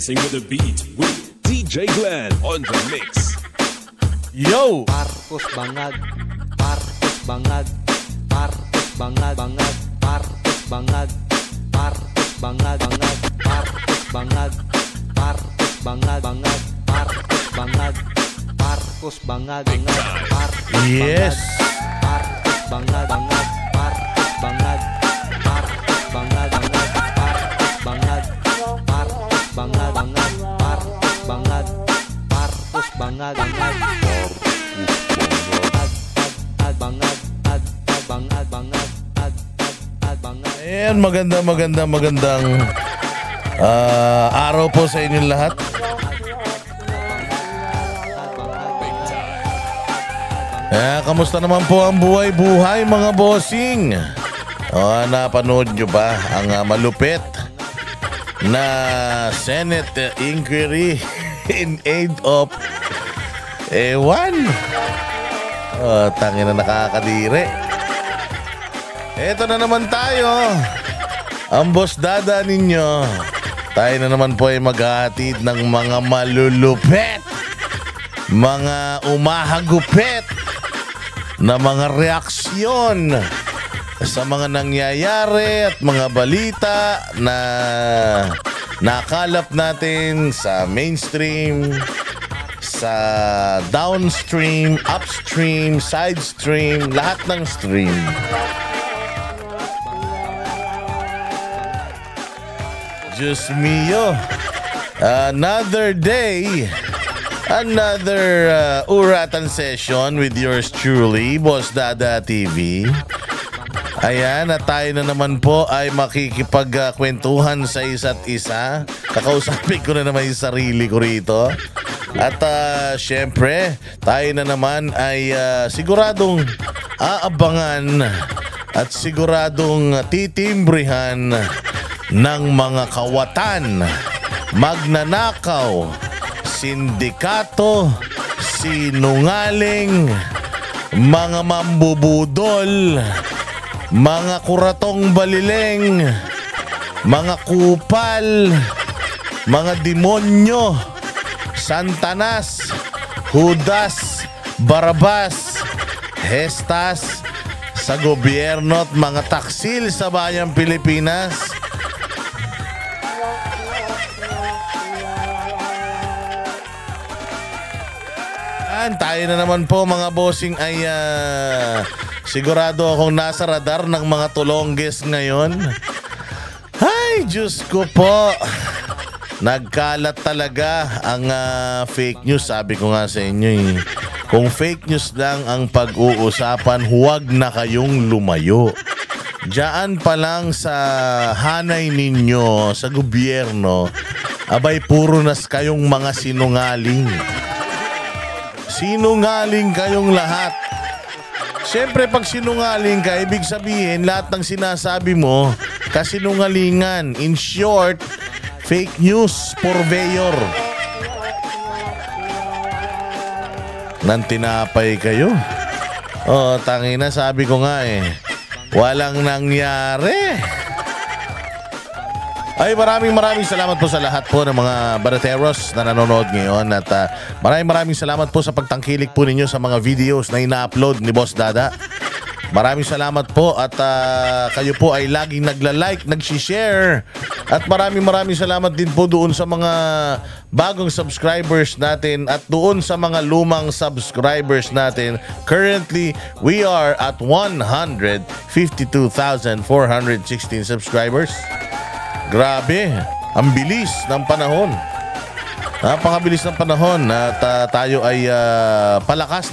Mixing with the beat with DJ Glenn on the mix. Yo! Marcos Bangag, Marcos Bangag, Marcos Bangag, Bangag, Marcos Bangag, Marcos Bangag, Bangag, Marcos Bangag, Marcos Bangag, Bangag, Marcos Bangag, Marcos Bangag, Bangag, Marcos Yes! Marcos Bangag, Bangag, Marcos Bangag, Marcos Bangag, Bangag, Marcos Bangag, Marcos Bangag, Bangag, Marcos Bangag, Marcos Bangag, Bangag. Ayan, magandang araw po sa inyong lahat. Kamusta naman po ang buhay mga bossing? Napanood nyo ba ang malupit na Senate inquiry in aid of Ewan? Tangina, nakakadiri. Eto na naman tayo, ang boss dada ninyo. Tayo na naman po ay maghahatid ng mga malulupet, mga umahagupit na mga reaksyon sa mga nangyayari at mga balita na nakalap natin sa mainstream, sa downstream, upstream, sidestream, lahat ng stream. Diyos mio, another day, another uratan session with yours truly, Boss Dada TV. Ayan, at tayo na naman po ay makikipagkwentuhan sa isa't isa. Kakausapin ko na naman yung sarili ko rito. At syempre, tayo na naman ay siguradong aabangan at siguradong titimbrihan ng mga kawatan, magnanakaw, sindikato, sinungaling, mga mambubudol, mga kuratong balileng, mga kupal, mga demonyo, Santanas, Judas, Barabas, Hestas sa gobyerno at mga taksil sa bayang Pilipinas. Tayo na naman po mga bossing ay sigurado akong nasa radar ng mga tulongges ngayon. Ay, Diyos ko po. Nagkalat talaga ang fake news. Sabi ko nga sa inyo kung fake news lang ang pag-uusapan, huwag na kayong lumayo. Diyan pa lang sa hanay ninyo sa gobyerno, abay puro nas kayong mga sinungaling. Sinungaling kayong lahat. Siyempre pag sinungaling ka, ibig sabihin lahat ng sinasabi mo kasinungalingan. In short, fake news purveyor. Nang tinapay kayo. Tangina, sabi ko nga walang nangyari. Ay, maraming salamat po sa lahat po ng mga barateros na nanonood ngayon. At maraming salamat po sa pagtangkilik po ninyo sa mga videos na ina-upload ni Boss Dada. Maraming salamat po at kayo po ay laging nagla-like, nag-share. At maraming salamat din po doon sa mga bagong subscribers natin at doon sa mga lumang subscribers natin. Currently, we are at 152,416 subscribers. Grabe, ang bilis ng panahon. Napakabilis ng panahon at tayo ay palakas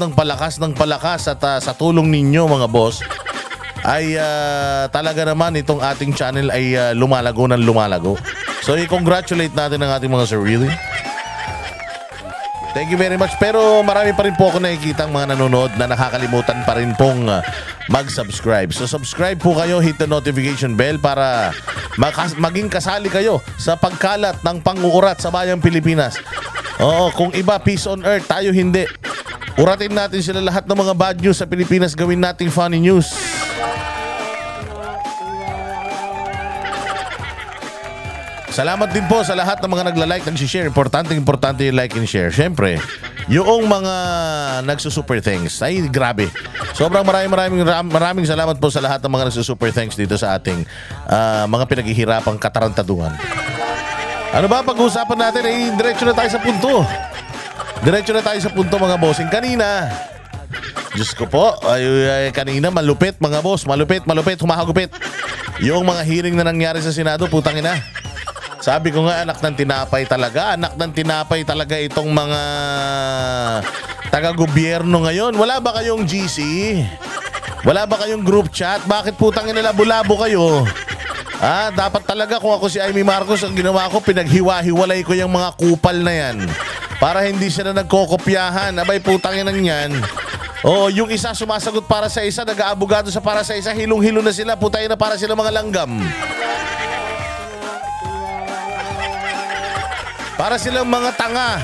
at sa tulong ninyo mga boss ay talaga naman itong ating channel ay lumalago. So i-congratulate natin ang ating mga sarili. Thank you very much. Pero marami pa rin po ako nakikita ang mga nanonood na nakakalimutan pa rin pong mag-subscribe. So subscribe po kayo, hit the notification bell para maging kasali kayo sa pagkalat ng pang-uurat sa bayang Pilipinas. Oo, kung iba peace on earth, tayo hindi. Uratin natin sila lahat ng mga bad news sa Pilipinas, gawin nating funny news. Salamat din po sa lahat ng mga nagla-like, nag-share. Importante yung like and share. Siyempre, yung mga nagsusuper thanks, ay grabe. Sobrang maraming salamat po sa lahat ng mga nagsusuper thanks dito sa ating mga pinaghihirapang katarantaduhan. Ano ba pag-uusapan natin? Diretso na tayo sa punto. Diretso na tayo sa punto mga bossing. Kanina, Diyos ko po, kanina malupit mga boss, malupit, humahagupit. Yung mga hearing na nangyari sa Senado, putang ina. Sabi ko nga, anak ng tinapay talaga itong mga taga-gobyerno ngayon. Wala ba kayong GC? Wala ba kayong group chat? Bakit putang ina labo-labo kayo? Dapat talaga kung ako si Amy Marcos, ang ginawa ko, pinaghiwa-hiwalay ko yung mga kupal na yan. Para hindi sila nagkokopyahan. Abay putang ina yan. Yung isa sumasagot para sa isa, nag-aabogado sa para sa isa, hilong-hilo na sila, putay na para sila mga langgam. Para silang mga tanga.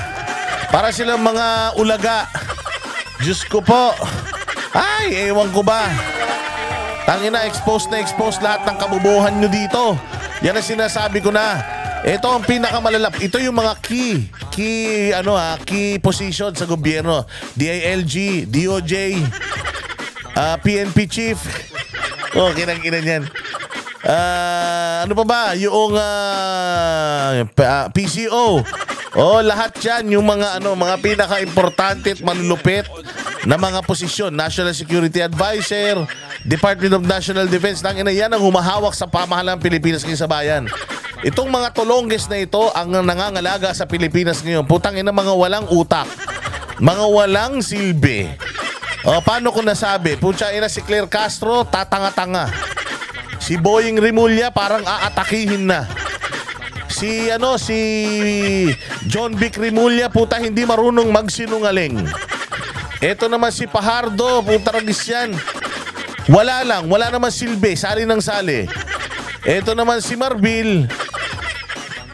Para silang mga ulaga. Diyos ko po. Ay, ewan ko ba. Tangina, exposed lahat ng kabubuhan nyo dito. Yan ang sinasabi ko na. Ito ang pinakamalalap. Ito yung mga key position sa gobyerno. DILG, DOJ, PNP chief. Kinang-kinan yan. Ano pa ba? Yung PCO. Lahat yan yung mga mga pinaka-importante at manlupit na mga posisyon. National Security Advisor, Department of National Defense. Tangina yan ang humahawak sa pamahalaan Pilipinas ngayon sa bayan. Itong mga tulongges na ito ang nangangalaga sa Pilipinas ngayon. Putang ina, mga walang utak. Mga walang silbi. Paano ko nasabi? Putya ina, si Claire Castro, tatanga-tanga. Si Boying Rimulya parang aatakihin na. Si John Vic Rimulya, puta hindi marunong magsinungaling. Ito naman si Pajardo, puta ragis yan. Wala naman silbi, sali ng sali. Ito naman si Marbil,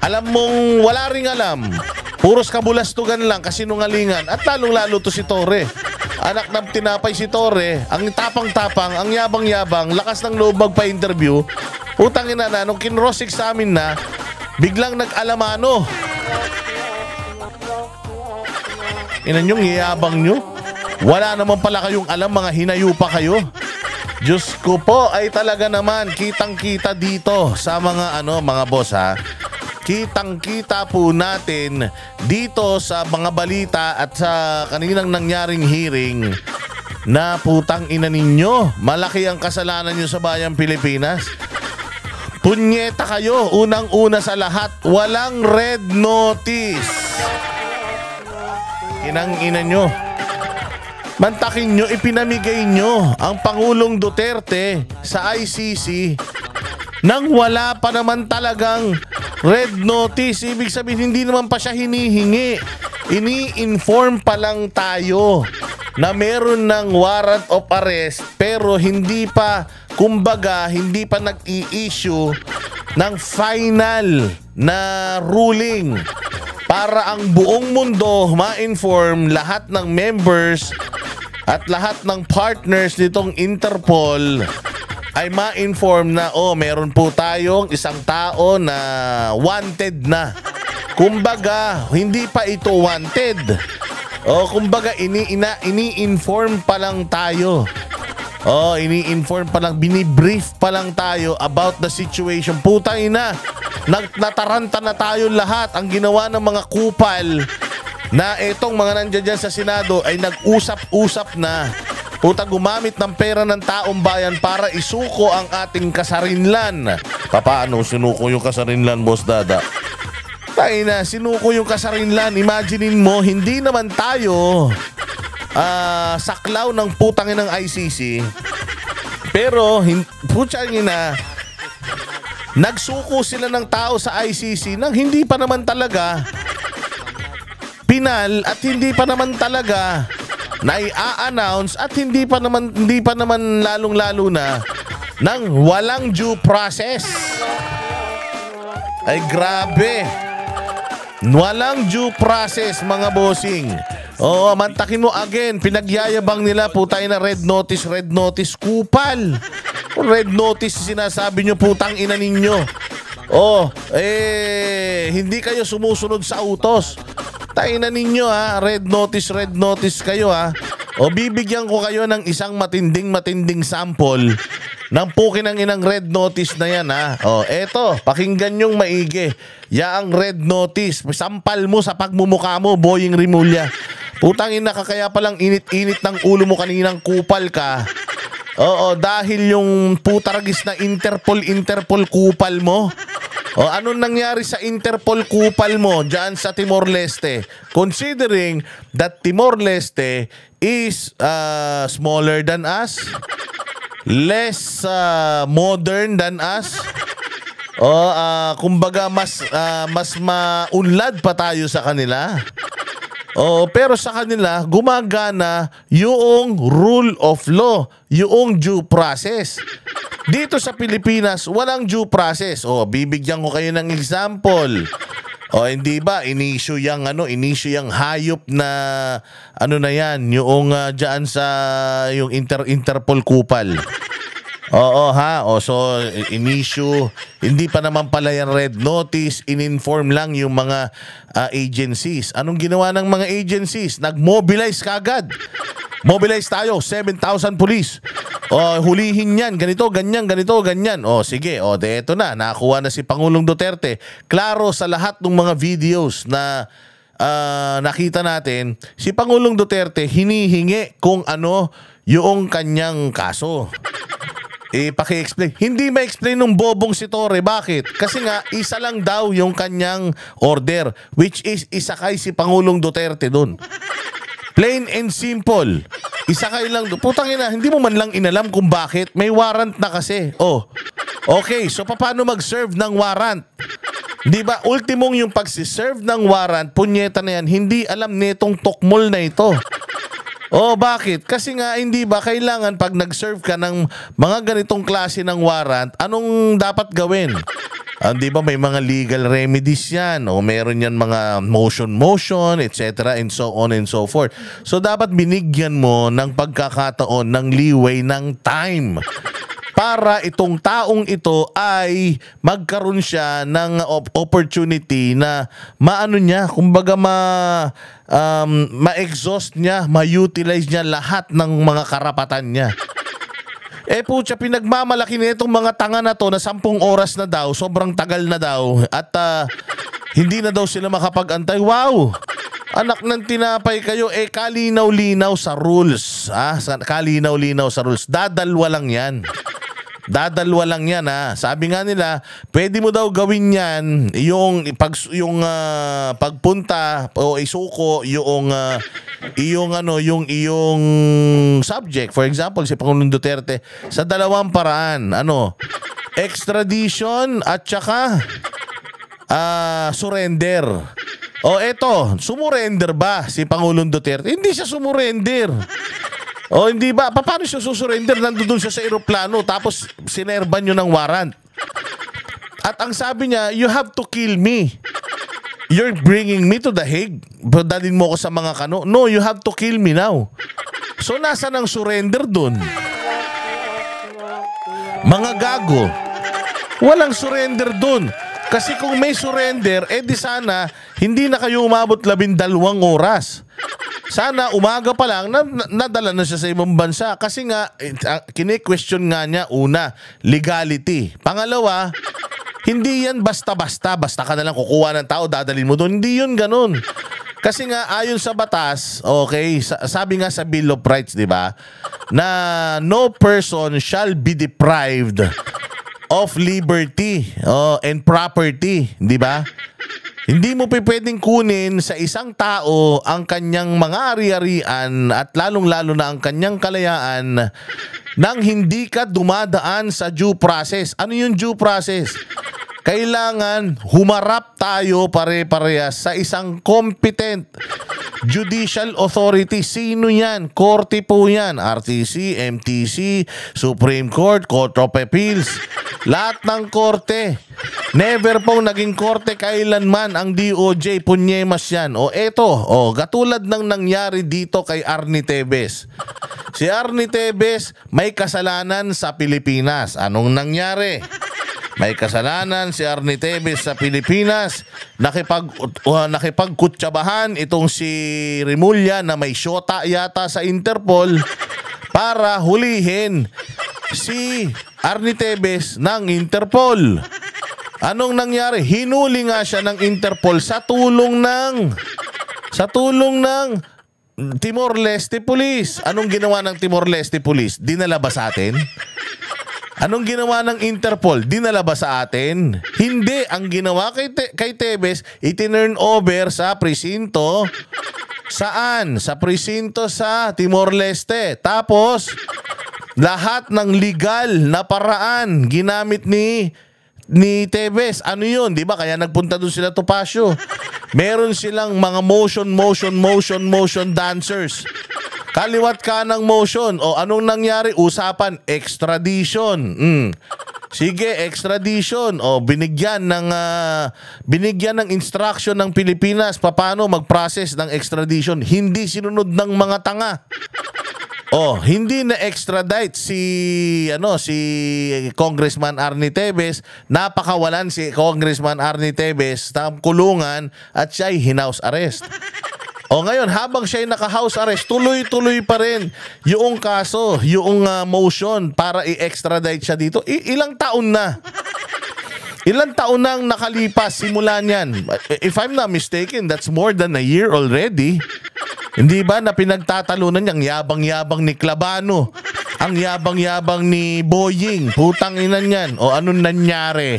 alam mong wala ring alam. Puros kabulastugan lang, kasinungalingan. At lalong-lalo to si Torre. Anak ng tinapay si Torre, ang tapang-tapang, ang yabang-yabang, lakas ng loob magpa-interview. Utang ina na, nung kinross examine na, biglang nag-alamano. Inan yung yabang nyo? Wala naman pala kayong alam, mga hinayo pa kayo. Diyos ko po, ay talaga naman, kitang-kita dito sa mga mga boss ha. Kitang-kita po natin dito sa mga balita at sa kaninang nangyaring hearing na putang ina ninyo, malaki ang kasalanan nyo sa bayang Pilipinas. Punyeta kayo, unang-una sa lahat, walang red notice. Inang-ina nyo. Mantakin nyo, ipinamigay nyo ang Pangulong Duterte sa ICC nang wala pa naman talagang red notice. Ibig sabihin, hindi naman pa siya hinihingi. Ini-inform pa lang tayo na meron ng warrant of arrest pero hindi pa, kumbaga, hindi pa nag-i-issue ng final na ruling para ang buong mundo ma-inform, lahat ng members at lahat ng partners nitong Interpol ay ma-inform na meron po tayong isang tao na wanted na. Kumbaga, hindi pa ito wanted. Kumbaga, ini-inform pa lang tayo. Ini-inform pa lang, binibrief pa lang tayo about the situation. Putay na, nataranta na tayo lahat. Ang ginawa ng mga kupal na itong mga nandiyan dyan sa Senado ay nag-usap-usap na. Puta, gumamit ng pera ng taong bayan para isuko ang ating kasarinlan. Paano sinuko yung kasarinlan, Boss Dada? Tayo na, sinuko yung kasarinlan. Imaginein mo, hindi naman tayo saklaw ng putangin ng ICC. Pero, putangin na, nagsuko sila ng tao sa ICC nang hindi pa naman talaga pinal at hindi pa naman talaga na-i-announce at hindi pa naman lalong-lalo na nang walang due process. Ay grabe. Walang due process, mga bossing. Mantakin mo again, pinagyayabang nila putay na red notice, kupal. Red notice sinasabi nyo, putang ina ninyo. Hindi kayo sumusunod sa utos. Taina ninyo ha, red notice kayo ha. Bibigyan ko kayo ng isang matinding sample ng pukinang inang red notice na yan ha. Eto, pakinggan nyong maigi. Yaang red notice, sampal mo sa pagmumukha mo, Boying Rimulya. Putang ina ka, kaya palang init-init ng ulo mo kaninang kupal ka. Dahil yung putaragis na Interpol kupal mo. Anong nangyari sa Interpol kupal mo dyan sa Timor-Leste? Considering that Timor-Leste is smaller than us, less modern than us, kumbaga mas maunlad pa tayo sa kanila. Pero sa kanila, gumagana yung rule of law, yung due process. Dito sa Pilipinas, walang due process. Bibigyan ko kayo ng example. Hindi ba inisyu yang hayop na na yan, yung diyan sa yung Interpol kupal. So inisyu, hindi pa naman pala yan red notice, in-inform lang yung mga agencies. Anong ginawa ng mga agencies? Nag-mobilize kagad. Mobilize tayo, 7,000 police. Hulihin yan, ganito, ganyan. Sige, eto na, nakakuha na si Pangulong Duterte. Klaro sa lahat ng mga videos na nakita natin, si Pangulong Duterte hinihingi kung ano yung kanyang kaso. Paki-explain. Hindi ma-explain ng bobong si Torre. Bakit? Kasi nga, isa lang daw yung kanyang order, which is isakay si Pangulong Duterte dun. Plain and simple. Isakay lang. Putang ina, hindi mo man lang inalam kung bakit. May warrant na kasi. Okay, so paano mag-serve ng warrant? Di ba, ultimong yung pagsiserve ng warrant, punyeta na yan, hindi alam nitong tokmol na ito. Bakit? Kasi nga, hindi ba, kailangan pag nag-serve ka ng mga ganitong klase ng warrant, anong dapat gawin? Di ba may mga legal remedies yan, meron yan mga motion, etc. and so on and so forth. So dapat binigyan mo ng pagkakataon, ng leeway, ng time para itong taong ito ay magkaroon siya ng opportunity na kumbaga ma-exhaust niya, ma-utilize niya lahat ng mga karapatan niya. Putya, pinagmamalaki na itong mga tanga na to na 10 oras na daw, sobrang tagal na daw, at hindi na daw sila makapag-antay. Wow! Anak ng tinapay kayo, kalinaw-linaw sa rules. Kalinaw-linaw sa rules. Dadalwa lang yan. Sabi nga nila, pwede mo daw gawin yan yung pagpunta o isuko yung iyong subject. For example, si Pangulong Duterte sa dalawang paraan, extradition at saka surrender. Eto, sumurrender ba si Pangulong Duterte? Hindi siya sumurrender. Hindi ba? Paano siya susurrender? Nandun siya sa eroplano tapos sinerban nyo ng warrant. At ang sabi niya, you have to kill me. You're bringing me to the Hague. Dalhin mo ko sa mga kano. No, you have to kill me now. So, nasa ng surrender dun? Mga gago. Walang surrender dun. Kasi kung may surrender, di sana hindi na kayo umabot 12 oras. Sana umaga pa lang nadala na siya sa ibang bansa. Kasi nga, kine-question nga niya, una, legality. Pangalawa, hindi yan basta-basta. Basta ka na lang kukuha ng tao, dadalhin mo doon. Hindi yun ganun. Kasi nga, ayon sa batas, okay, sabi nga sa Bill of Rights, di ba, na no person shall be deprived of liberty and property, di ba? Hindi mo pwedeng kunin sa isang tao ang kanyang mga ari-arian at lalong-lalo na ang kanyang kalayaan nang hindi ka dumadaan sa due process. Ano yung due process? Kailangan humarap tayo pare-parehas sa isang competent judicial authority. Sino yan? Korte po yan. RTC, MTC, Supreme Court, Court of Appeals. Lahat ng korte. Never pong naging korte kailanman ang DOJ. Punyemas yan. Katulad ng nangyari dito kay Arnie Tevez. Si Arnie Tevez may kasalanan sa Pilipinas. Anong nangyari? May kasalanan si Arnie Tevez sa Pilipinas. Nakipagkutsabahan itong si Remulla na may syota yata sa Interpol para hulihin si Arnie Tevez ng Interpol. Anong nangyari? Hinuli nga siya ng Interpol sa tulong ng Timor-Leste Police. Anong ginawa ng Timor-Leste Police? Dinala ba sa atin? Anong ginawa ng Interpol? Dinala ba sa atin? Hindi. Ang ginawa kay Tevez, itinurn over sa presinto. Saan? Sa presinto sa Timor-Leste. Tapos, lahat ng legal na paraan ginamit ni Tevez. Ano yun? Di ba? Kaya nagpunta doon sila Topacio. Meron silang mga motion dancers. Kaliwat ka ng motion. O anong nangyari? Usapan, extradition. Sige, extradition. O binigyan ng instruction ng Pilipinas paano mag-process ng extradition. Hindi sinunod ng mga tanga. Hindi na extradite si Congressman Arnie Tevez. Napakawalan si Congressman Arnie Tevez sa kulungan at siya ay hinouse arrest. Ngayon, habang siya ay naka-house arrest, tuloy-tuloy pa rin yung kaso, yung motion para i-extradite siya dito. Ilang taon na? Ilang taon nang nakalipas simula niyan? If I'm not mistaken, that's more than a year already. Hindi ba na pinagtatalunan niyang yabang-yabang ni Clavano, ang yabang-yabang ni Boying, putang ina niyan. Anong nangyari?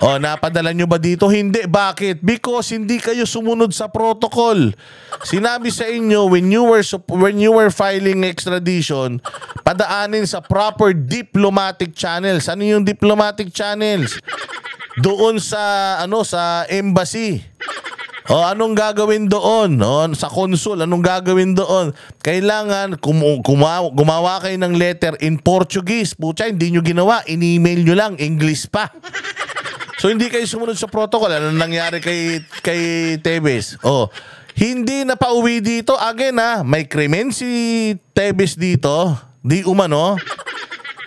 Napadala nyo ba dito? Hindi. Bakit? Because hindi kayo sumunod sa protocol. Sinabi sa inyo when you were filing extradition, padaanin sa proper diplomatic channels. Ano yung diplomatic channels? Doon sa embassy. Anong gagawin doon? Sa consul, anong gagawin doon? Kailangan gumawa kayo ng letter in Portuguese. Pucha, hindi nyo ginawa. In-email nyo lang. English pa. So hindi kayo sumunod sa protocol. Ano nangyari kay Tevez? Hindi na pauwi dito. Again may krimen si Tevez dito. Di umano.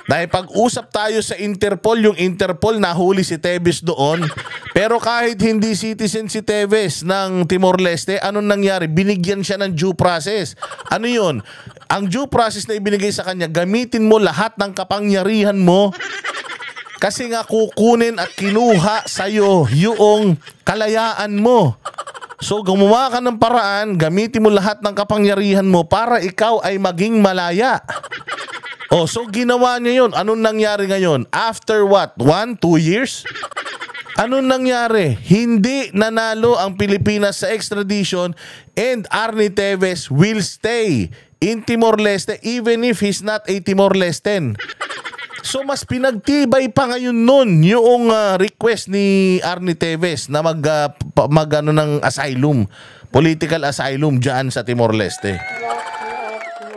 Dahil pag-usap tayo sa Interpol, yung Interpol nahuli si Tevez doon. Pero kahit hindi citizen si Tevez ng Timor-Leste, anong nangyari? Binigyan siya ng due process. Ano yun? Ang due process na ibinigay sa kanya, gamitin mo lahat ng kapangyarihan mo. Kasi nga kukunin at kinuha sa'yo yung kalayaan mo. So gumawa ka ng paraan, gamitin mo lahat ng kapangyarihan mo para ikaw ay maging malaya. So ginawa niya yun. Anong nangyari ngayon? After what? 1-2 years? Anong nangyari? Hindi nanalo ang Pilipinas sa extradition and Arnie Tevez will stay in Timor-Leste even if he's not a Timor-Lesten. So mas pinagtibay pa ngayon nun yung request ni Arnie Tevez na ng asylum, political asylum dyan sa Timor-Leste.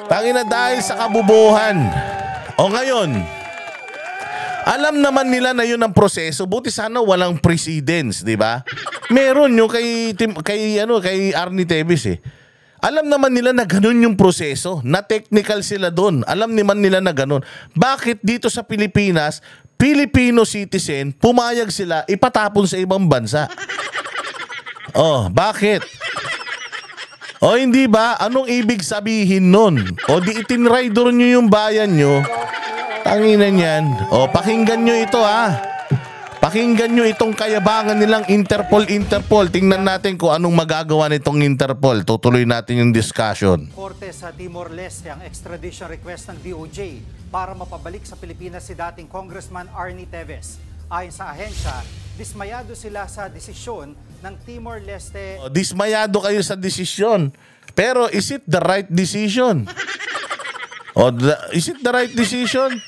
Tangina dahil sa kabubuhan. Ngayon, alam naman nila na yun ang proseso. Buti sana walang precedence, di ba? Meron yung kay Arnie Tevez . Alam naman nila na ganun yung proseso, na technical sila doon. Alam naman nila na ganun. Bakit dito sa Pilipinas, Filipino citizen, pumayag sila ipatapon sa ibang bansa? Bakit? Hindi ba? Anong ibig sabihin nun? Di itinrider nyo yung bayan nyo. Tanginan yan. Pakinggan nyo ito Pakinggan nyo itong kayabangan nilang Interpol. Tingnan natin kung anong magagawa nitong Interpol. Tutuloy natin yung discussion. Korte sa Timor-Leste ang extradition request ng DOJ para mapabalik sa Pilipinas si dating Congressman Arnie Tevez. Ayon sa ahensya, dismayado sila sa desisyon ng Timor-Leste. Dismayado kayo sa desisyon. Pero is it the right decision? Is it the right decision?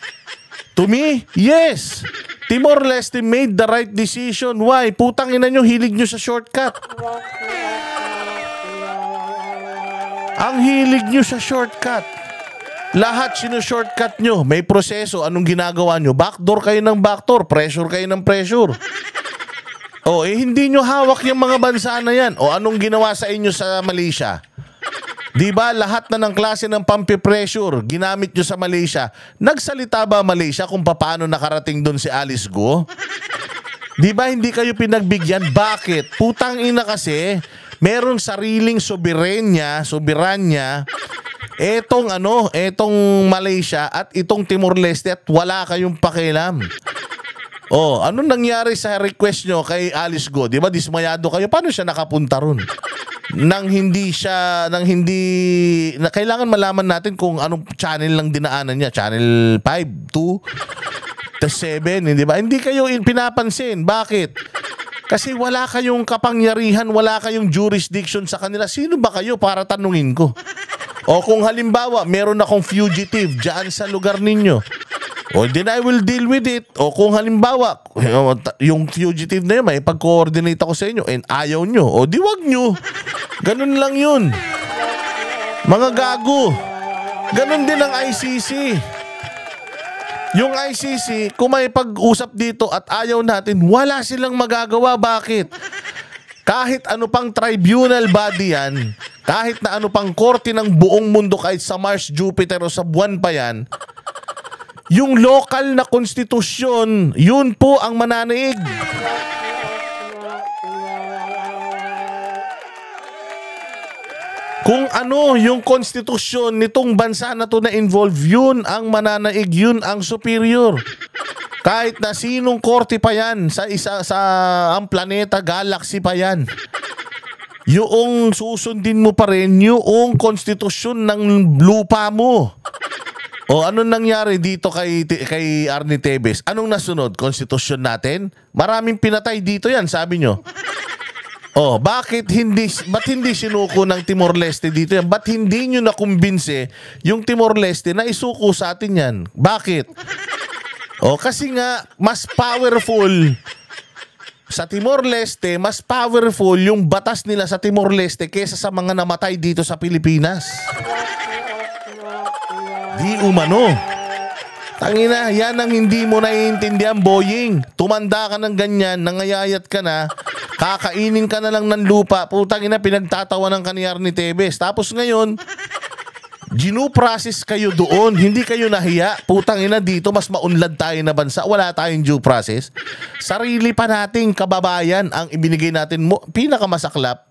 To me, yes. Timor-Leste made the right decision. Why? Putang ina nyo, hilig nyo sa shortcut. Ang hilig nyo sa shortcut. Lahat sinu-shortcut nyo. May proseso. Anong ginagawa nyo? Backdoor kayo ng backdoor. Pressure kayo ng pressure. Hindi nyo hawak yung mga bansa na yan. Anong ginawa sa inyo sa Malaysia? Di ba lahat na ng klase ng pampi-pressure ginamit nyo sa Malaysia? Nagsalita ba Malaysia kung paano nakarating doon si Alice Go? Di ba hindi kayo pinagbigyan? Bakit? Putang ina kasi, merong sariling soberanya, etong Malaysia at itong Timor-Leste at wala kayong pakialam. Oh, anong nangyari sa request nyo kay Alice Go? Di ba dismayado kayo? Paano siya nakapunta ron? Na kailangan malaman natin kung anong channel lang dinaanan niya. Channel 5, 2, 7, hindi ba? Hindi kayo pinapansin. Bakit? Kasi wala kayong kapangyarihan, wala kayong jurisdiction sa kanila. Sino ba kayo para tanungin ko? O kung halimbawa, meron akong fugitive dyan sa lugar ninyo, o then I will deal with it. O kung halimbawa, yung fugitive na yun, may pag-coordinate ako sa inyo and ayaw nyo, o di wag nyo. Ganun lang yun. Mga gago. Ganun din ang ICC. Yung ICC, kung may pag-usap dito at ayaw natin, wala silang magagawa. Bakit? Kahit ano pang tribunal body yan, kahit na ano pang korte ng buong mundo, kahit sa Mars, Jupiter o sa buwan pa yan, yung local na konstitusyon, yun po ang mananaig. Kung ano yung konstitusyon nitong bansa na to na involve, yun ang mananaig, yun ang superior. Kahit na sinong korte pa yan sa ang planeta, galaxy pa yan, yung susundin mo pa rin yung konstitusyon ng lupa mo. O anong nangyari dito kay Arnie Tevez? Anong nasunod? Konstitusyon natin? Maraming pinatay dito yan, sabi nyo. O, ba't hindi sinuko ng Timor-Leste dito yan? Ba't hindi nyo nakumbinse yung Timor-Leste na isuko sa atin yan? Bakit? O, kasi nga, mas powerful sa Timor-Leste, mas powerful yung batas nila sa Timor-Leste kesa sa mga namatay dito sa Pilipinas. Di umano. Tangina, yan ang hindi mo naiintindihan, Boying. Tumanda ka ng ganyan, nangayayat ka na, kakainin ka na lang ng lupa. Putang ina, pinagtatawanan ka ni Arnie Tevez. Tapos ngayon, ginu-process kayo doon. Hindi kayo nahiya. Putang ina, dito mas maunlad tayo na bansa. Wala tayong due process. Sarili pa nating kababayan ang ibinigay natin mo. Pinakamasaklap,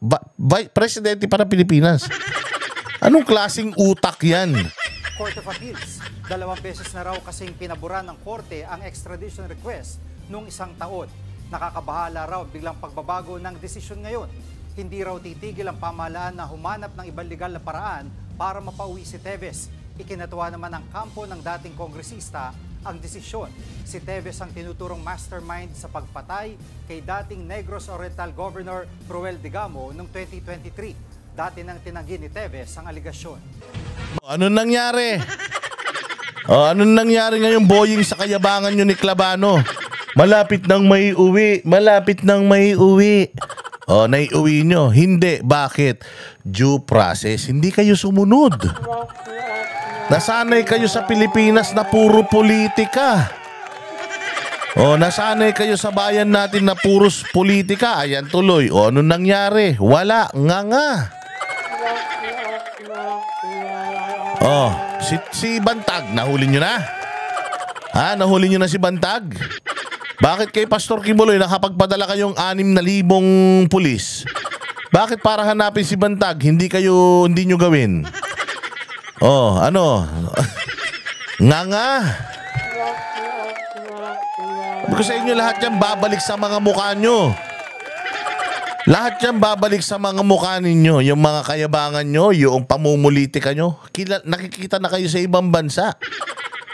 presidente para Pilipinas. Anong klaseng utak yan? Court of Appeals. 2 beses na raw kasing pinabura ng korte ang extradition request noong 1 taon. Nakakabahala raw biglang pagbabago ng desisyon ngayon. Hindi raw titigil ang pamahalaan na humanap ng ibang legal na paraan para mapauwi si Tevez. Ikinatuwa naman ng kampo ng dating kongresista ang desisyon. Si Tevez ang tinuturong mastermind sa pagpatay kay dating Negros Oriental Governor Roel Digamo noong 2023. Dati nang tinanggi ni Tevez ang aligasyon. Anong nangyari? Anong nangyari ngayong Boying sa kayabangan nyo ni Clavano? Malapit nang may uwi. Malapit nang may uwi. Naiuwi nyo. Hindi. Bakit? Due process. Hindi kayo sumunod. Nasanay kayo sa Pilipinas na puro politika. Nasanay kayo sa bayan natin na puros politika. Ayan tuloy. Anong nangyari? Wala. Nga. Si Bantag, nahuli nyo na? Nahuli nyo na si Bantag? Bakit kay Pastor Kibuloy nakapagpadala kayong 6,000 pulis? Bakit para hanapin si Bantag, hindi nyo gawin? Nga. Sabi ko sa inyo, lahat yan babalik sa mga mukha nyo. Lahat yan babalik sa mga mukha ninyo. Yung mga kayabangan nyo, yung pamumulitika nyo. Nakikita na kayo sa ibang bansa.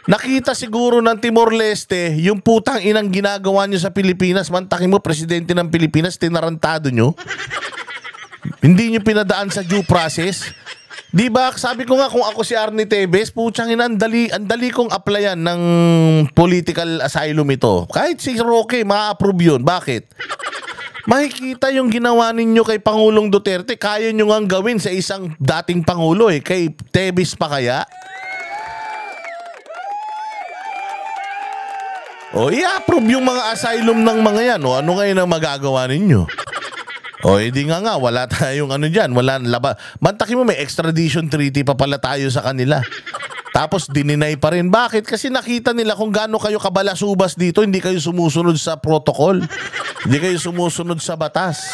Nakita siguro ng Timor-Leste yung putang inang ginagawa nyo sa Pilipinas. Mantakin mo, presidente ng Pilipinas, tinarantado nyo. Hindi nyo pinadaan sa due process. Di ba? Sabi ko nga, kung ako si Arnie Tevez, putsang ina, ang dali kong applyan ng political asylum ito. Kahit si Roque, ma-approve yun. Bakit? Makikita yung ginawa ninyo kay Pangulong Duterte, kaya nyo nga gawin sa isang dating Pangulo kay Tevez pa kaya? I-approve yung mga asylum ng mga yan. Ano ngayon ang magagawa ninyo? O, hindi nga, wala tayong ano dyan. Wala laba. Mantakin mo, may extradition treaty pa pala tayo sa kanila. Tapos dininay pa rin. Bakit? Kasi nakita nila kung gaano kayo kabalasubas dito. Hindi kayo sumusunod sa protocol. Hindi kayo sumusunod sa batas.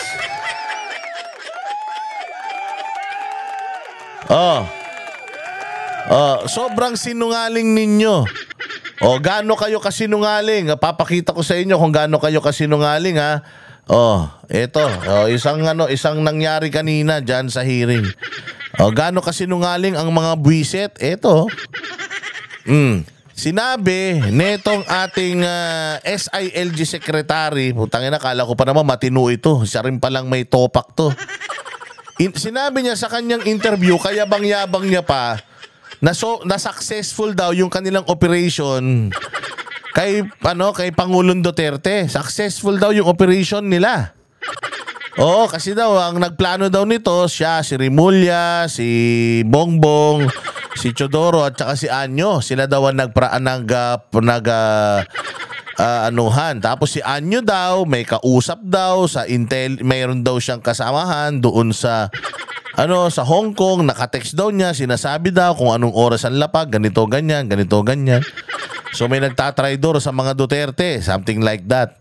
Sobrang sinungaling ninyo. Gaano kayo kasinungaling? Papakita ko sa inyo kung gaano kayo kasinungaling, ha. Ito. Isang nangyari kanina diyan sa hearing. Gaano kasinungaling ang mga buwiset? Ito. Sinabi netong ating SILG secretary, putang ina, kala ko pa naman matino ito. Siya rin palang may topak to. Sinabi niya sa kanyang interview, kaya bang-yabang niya pa, na successful daw yung kanilang operation kay Pangulong Duterte. Successful daw yung operation nila. Oo, kasi daw ang nagplano daw nito siya, si Rimulya, si Bongbong, si Chodoro at saka si Anyo. Sila daw ang anuhan. Tapos si Anyo daw may kausap daw sa Intel, mayroon daw siyang kasamahan doon sa sa Hong Kong, naka-text daw niya, sinasabi daw kung anong oras ang lapag, ganito ganyan, ganito ganyan. So may nagtatraidor sa mga Duterte, something like that.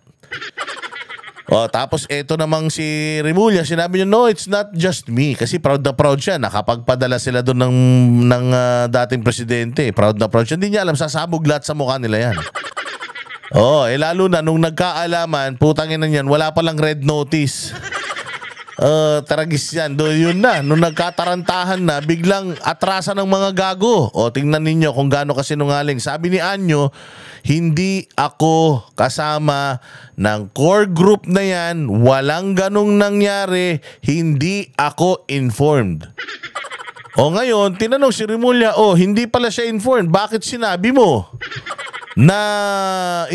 Tapos eto namang si Rimulya, sinabi niya, no, it's not just me. Kasi proud na proud siya, nakapagpadala sila doon ng dating presidente. Proud na proud siya, hindi niya alam, sasabog lahat sa mukha nila yan. Lalo na nung nagkaalaman, putangin na yan, wala palang red notice. Taragis yan. Yun na, nung nagkatarantahan na, biglang atrasan ng mga gago. Tingnan ninyo kung gaano kasinungaling. Sabi ni Anyo, hindi ako kasama ng core group na yan. Walang ganong nangyari. Hindi ako informed. Ngayon, tinanong si Rimulya, hindi pala siya informed. Bakit sinabi mo na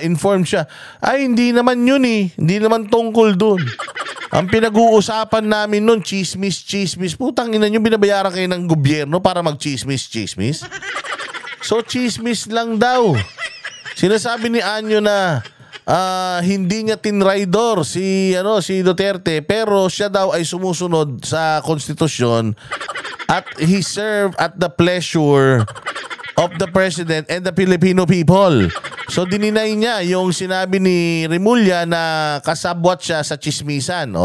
informed siya? Ay, hindi naman yun eh. Hindi naman tungkol dun. Ang pinag-uusapan namin nun, chismis. Putang ina nyo, binabayaran kayo ng gobyerno para mag-chismis. So, chismis lang daw. Sinasabi ni Anyo na hindi niya tinraidor si Duterte, pero siya daw ay sumusunod sa konstitusyon at he served at the pleasure of the President and the Filipino people. So dininay niya yung sinabi ni Rimulya na kasabwat siya sa chismisan.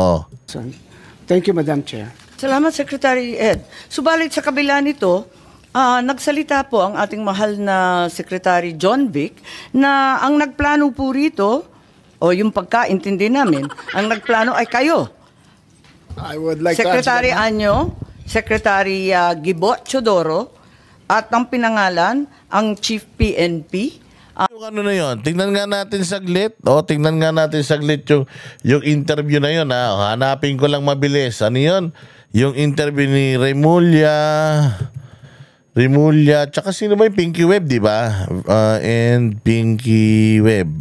Thank you, Madam Chair. Salamat, Secretary Ed. Subalit sa kabila nito, nagsalita po ang ating mahal na Secretary John Vic na ang nagplano po rito, yung pagkaintindi namin, ang nagplano ay kayo. I would like Secretary to answer Anyo, Secretary Gibo Chodoro, at ang pinangalan, ang Chief PNP. Yung ano na yun, tingnan nga natin saglit. Tingnan nga natin saglit yung interview na yun. Hanapin ko lang mabilis. Ano yun? Yung interview ni Rimulya, tsaka sino ba yung Pinky Web, di ba? And Pinky Web.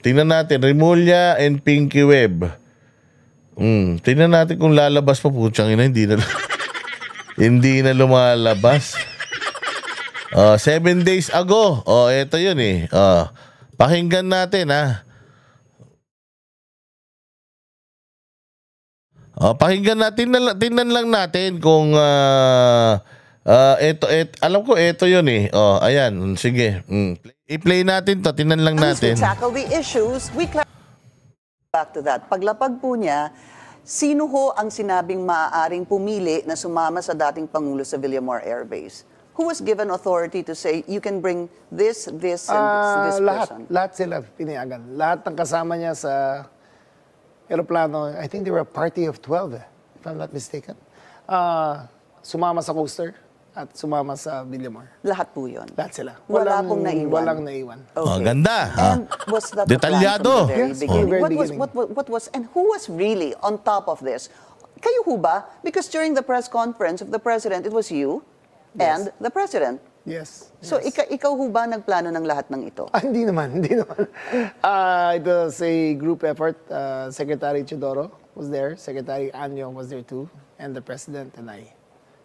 Tingnan natin, Rimulya and Pinky Web. Tingnan natin kung lalabas pa. Putsang ina, hindi na lumalabas. 7 days ago. Ito yun eh. Pakinggan natin, ha. Pakinggan natin, tingnan lang natin kung alam ko ito yun eh. Ayan, sige. I-play natin to, tingnan lang natin. Tackle the issues, back to that. Paglapag po niya, sino ho ang sinabing maaaring pumili na sumama sa dating Pangulo sa Villamor Air Base? Who was given authority to say, you can bring this, and this person? Lahat sila pinayagan. Lahat ng kasama niya sa aeroplano, I think they were a party of 12, if I'm not mistaken. Sumama sa coaster at sumama sa Villamor. Lahat po yun? Lahat sila. Wala pong naiwan? Walang naiwan. Okay. Ganda. And was that the plan Detalyado. from the very Yes, beginning? from the very What was, and who was really on top of this? Kayo ho ba? Because during the press conference of the President, it was you and the President. Yes. So ikaw ho ba nagplano ng lahat ng ito? Hindi naman. It was a group effort. Secretary Chodoro was there. Secretary Anyo was there too. And the President and I.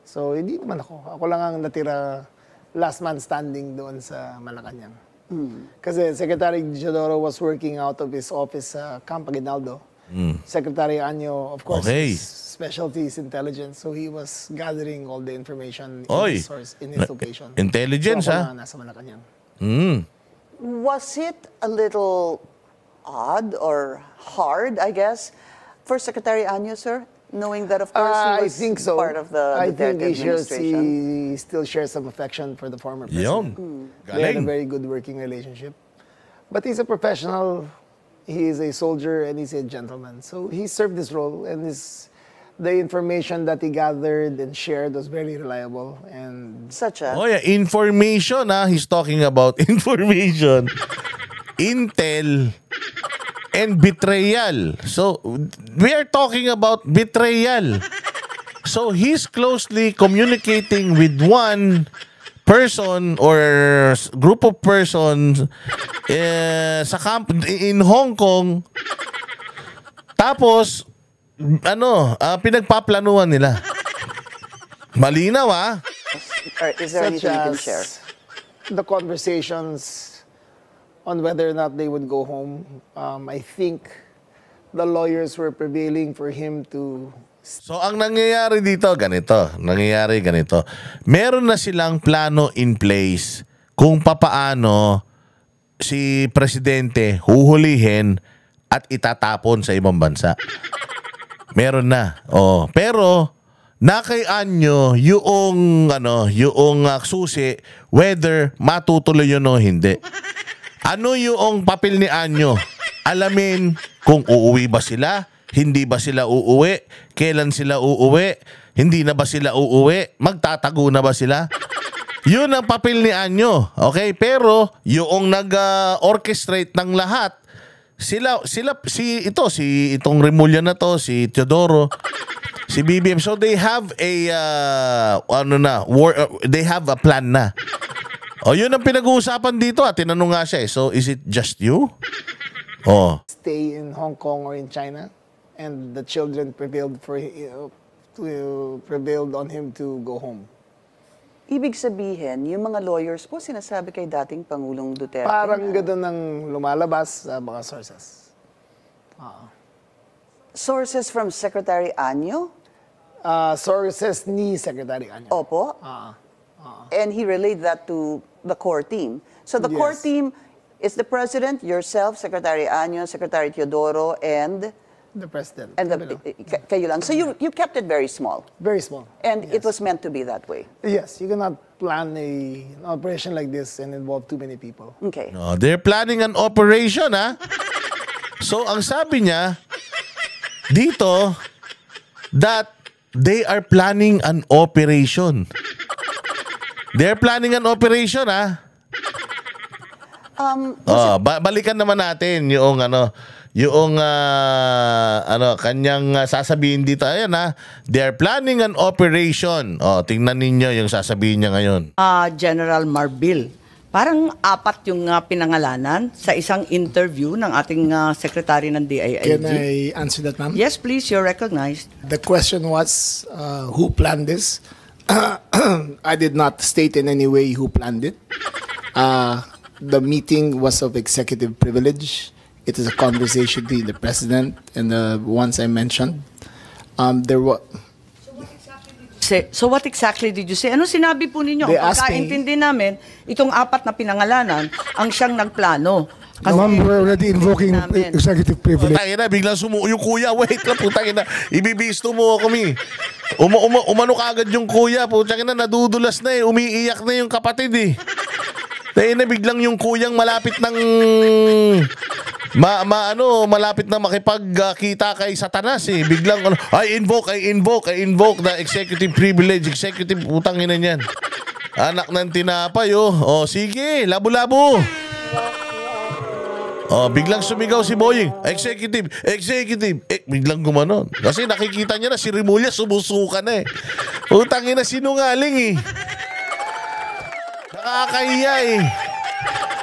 So, hindi naman ako. Ako lang ang natira last man standing doon sa Malacanang. Kasi Secretary Chodoro was working out of his office sa Camp Aguinaldo. Secretary Anyo, of course, Okay. his specialty is intelligence. So he was gathering all the information in Oy. his source, in his location. Intelligence, so, ha? ako na nasa Malacanang. Was it a little odd or hard, I guess, for Secretary Anyo, sir? Knowing that, of course, he I was think so. part of the I Duterte think administration. he still shares some affection for the former Yun. president. They had a Galing. very good working relationship. But he's a professional, he is a soldier, and he's a gentleman. So he served this role, and the information that he gathered and shared was very reliable. And Such a... Oh yeah, information ha. He's talking about information, intel, and betrayal. So, we are talking about betrayal. So, he's closely communicating with one person or group of persons sa camp in Hong Kong. Tapos, pinagpaplanuhan nila. Malinaw Or is there such anything you can share? as the conversations on whether or not they would go home, I think the lawyers were prevailing for him to... So, ang nangyayari dito, ganito. Nangyayari ganito. Meron na silang plano in place kung papaano si Presidente huhulihin at itatapon sa ibang bansa. Meron na. Oh, pero nakayaan nyo yung susi whether matutuloy yun o hindi. Ano yung papel ni Anyo? Alamin kung uuwi ba sila, hindi ba sila uuwi, kailan sila uuwi, hindi na ba sila uuwi, magtatago na ba sila? Yun ang papel ni Anyo. Okay? Pero yung nag-orchestrate ng lahat, itong Remulla na to, si Teodoro, si BBM. So they have a they have a plan na. O yun ang pinag-uusapan dito at tinanong nga siya. So is it just you? Oh. stay in Hong Kong or in China, and the children prevailed on him to go home. Ibig sabihin, yung mga lawyers po sinasabi kay dating Pangulong Duterte. Parang gano'n ang lumalabas sa mga sources. Sources from Secretary Anyo? Sources ni Secretary Anyo. Opo. And he relayed that to the core team. So the core Yes. team is the President, yourself, Secretary Anyo, Secretary Teodoro, and The President. kayo lang. So you kept it very small. Very small. And it Yes. was meant to be that way. Yes, you cannot plan an operation like this and involve too many people. Okay. No, they're planning an operation, ha? So, ang sabi niya, dito, that they are planning an operation. They're planning an operation, ha? Balikan naman natin yung kanyang sasabihin dito. Ayan, ha? They're planning an operation. Tingnan ninyo yung sasabihin niya ngayon. General Marbil. Parang apat yung pinangalanan sa isang interview ng ating secretary ng DILG. Can I answer that, ma'am? Yes, please, you're recognized. The question was, who planned this? I did not state in any way who planned it. The meeting was of executive privilege. It is a conversation between the president and the ones I mentioned. There was... So what exactly did you say? Ano sinabi po ninyo? They Ang asked me- pagkaintindi namin, itong apat na pinangalanan, ang siyang nagplano. Kasi Ma'am, we're already invoking namin. executive privilege. Putangin na, biglang sumuo yung kuya. Wait lang, putangin na. Ibibisto mo kami. Umano kagad yung kuya. Putangin na, nadudulas na eh. Umiiyak na yung kapatid eh. Dahil na biglang yung kuyang malapit ng... malapit na makipagkita kay Satanas eh. Biglang I invoke the executive privilege. Executive, putangin na yan. Anak ng tinapay oh. Sige, labo-labo. Biglang sumigaw si Boying. Executive. Biglang gumanon. Kasi nakikita niya na si Remulla sumusuka na eh. Putangin na sinungaling eh. Nakakahiya eh.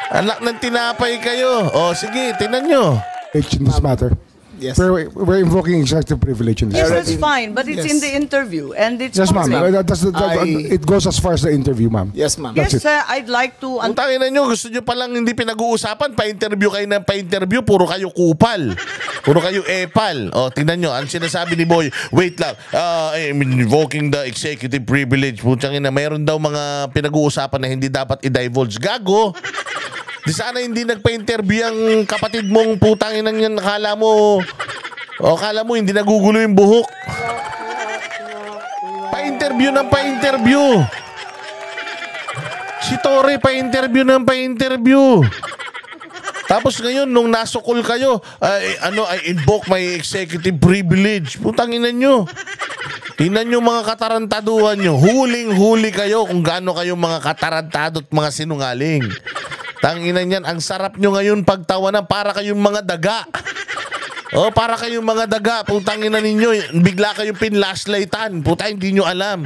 Anak ng tinapay kayo. Sige, tinan nyo. In this matter. Yes. We're invoking executive privilege in this. Yes, that's fine, but it's in the interview and it's Yes, ma'am. public. It goes as far as the interview, ma'am. Yes, ma'am. Yes, That's it. I'd like to... Putangin na nyo, gusto nyo palang hindi pinag-uusapan, pa-interview kayo ng pa-interview, puro kayo kupal. Puro kayo epal. O, tingnan nyo, ang sinasabi ni Boy, wait lang, I'm invoking the executive privilege. Putsang ina, mayroon daw mga pinag-uusapan na hindi dapat i-divulge. Gago! Di sana hindi nagpa-interview ang kapatid mong putang inang yan. Akala mo hindi nagugulo yung buhok. Pa-interview ng pa-interview. Si Torre pa-interview ng pa-interview. Tapos ngayon, nung nasukol kayo, I invoke my executive privilege. Putang ina nyo. Tingnan nyo mga katarantaduhan nyo. Huling-huli kayo kung gaano kayong mga katarantado at mga sinungaling. Tangina niyan, ang sarap nyo ngayon pagtawanan para kayong mga daga. Para kayong mga daga. Putang ina ninyo, bigla kayong pinlashlightan. Puta, hindi nyo alam.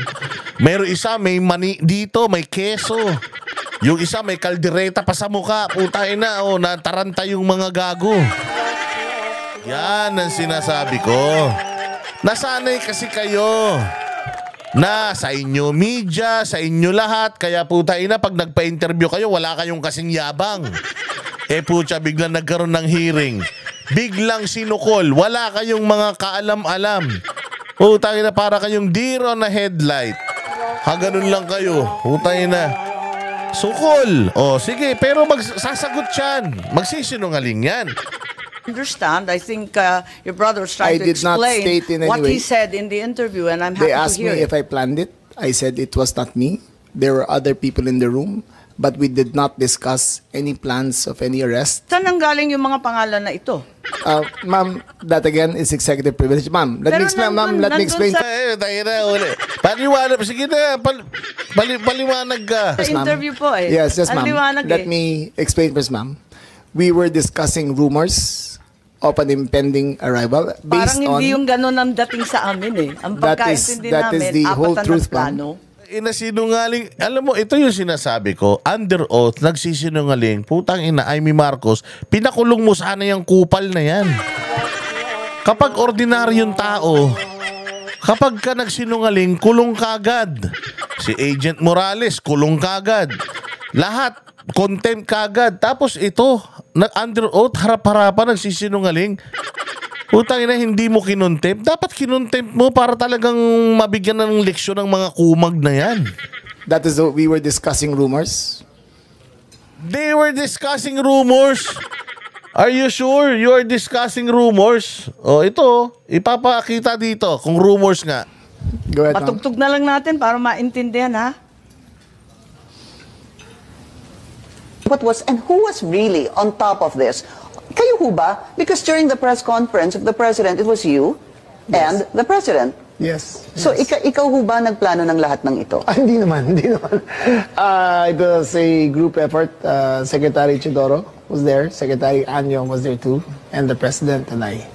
Meron isa, may mani dito, may keso. Yung isa may kaldereta pa sa mukha. Putay na, nataranta yung mga gago. Yan ang sinasabi ko. Nasanay kasi kayo na sa inyo media, sa inyo lahat. Kaya putay na, pag nagpa-interview kayo, wala kayong kasing yabang. Putya, biglang nagkaroon ng hearing. Biglang sinukol. Wala kayong mga kaalam-alam. Putay na, para kayong deer on a headlight. Ganun lang kayo. Putay na. Sukol. Sige, pero magsasagot yan. Magsisinungaling yan. Understand, I think your brother was trying to did not explain state in any what way. he said in the interview, and I'm happy They to asked hear me it. if I planned it. I said it was not me. There were other people in the room, but we did not discuss any plans of any arrest. Saan nanggaling yung mga pangalan na ito? Ma'am, that again is executive privilege. Ma'am, let me explain. Ma'am, let me explain. Tayo na uli. Paliwanag. Sige na. Paliwanag ka. Sa interview po Yes, Ang ma'am. liwanag Let me explain first, ma'am. We were discussing rumors of an impending arrival Parang based on... hindi yung ganun ang dating sa amin Ang pagkaintindi that is namin, the whole apatan truth, ng plano. Inasinungaling. Alam mo, ito yung sinasabi ko. Under oath, nagsisinungaling. Putang ina, Amy Marcos, pinakulong mo sana yung kupal na yan. Kapag ordinaryong tao, kapag ka nagsinungaling, kulong kagad. Si Agent Morales, kulong kagad. Lahat, contempt kagad. Tapos ito, under oath, harap-harapan, nagsisinungaling. Putang ina, hindi mo kinontempt. Dapat kinontempt mo para talagang mabigyan ng leksyon ng mga kumag na yan. That is, we were discussing rumors. They were discussing rumors. Are you sure you are discussing rumors? Ito, ipapakita dito kung rumors nga. Go ahead, ma'am. Patugtog na lang natin para maintindihan, ha? What was and who was really on top of this? Kayo ho ba? Because during the press conference of the president, it was you and the president. Yes. So ikaw ho ba nagplano ng lahat ng ito? Hindi naman. It was a group effort. Secretary Chidoro was there. Secretary Anyong was there too. And the president and I.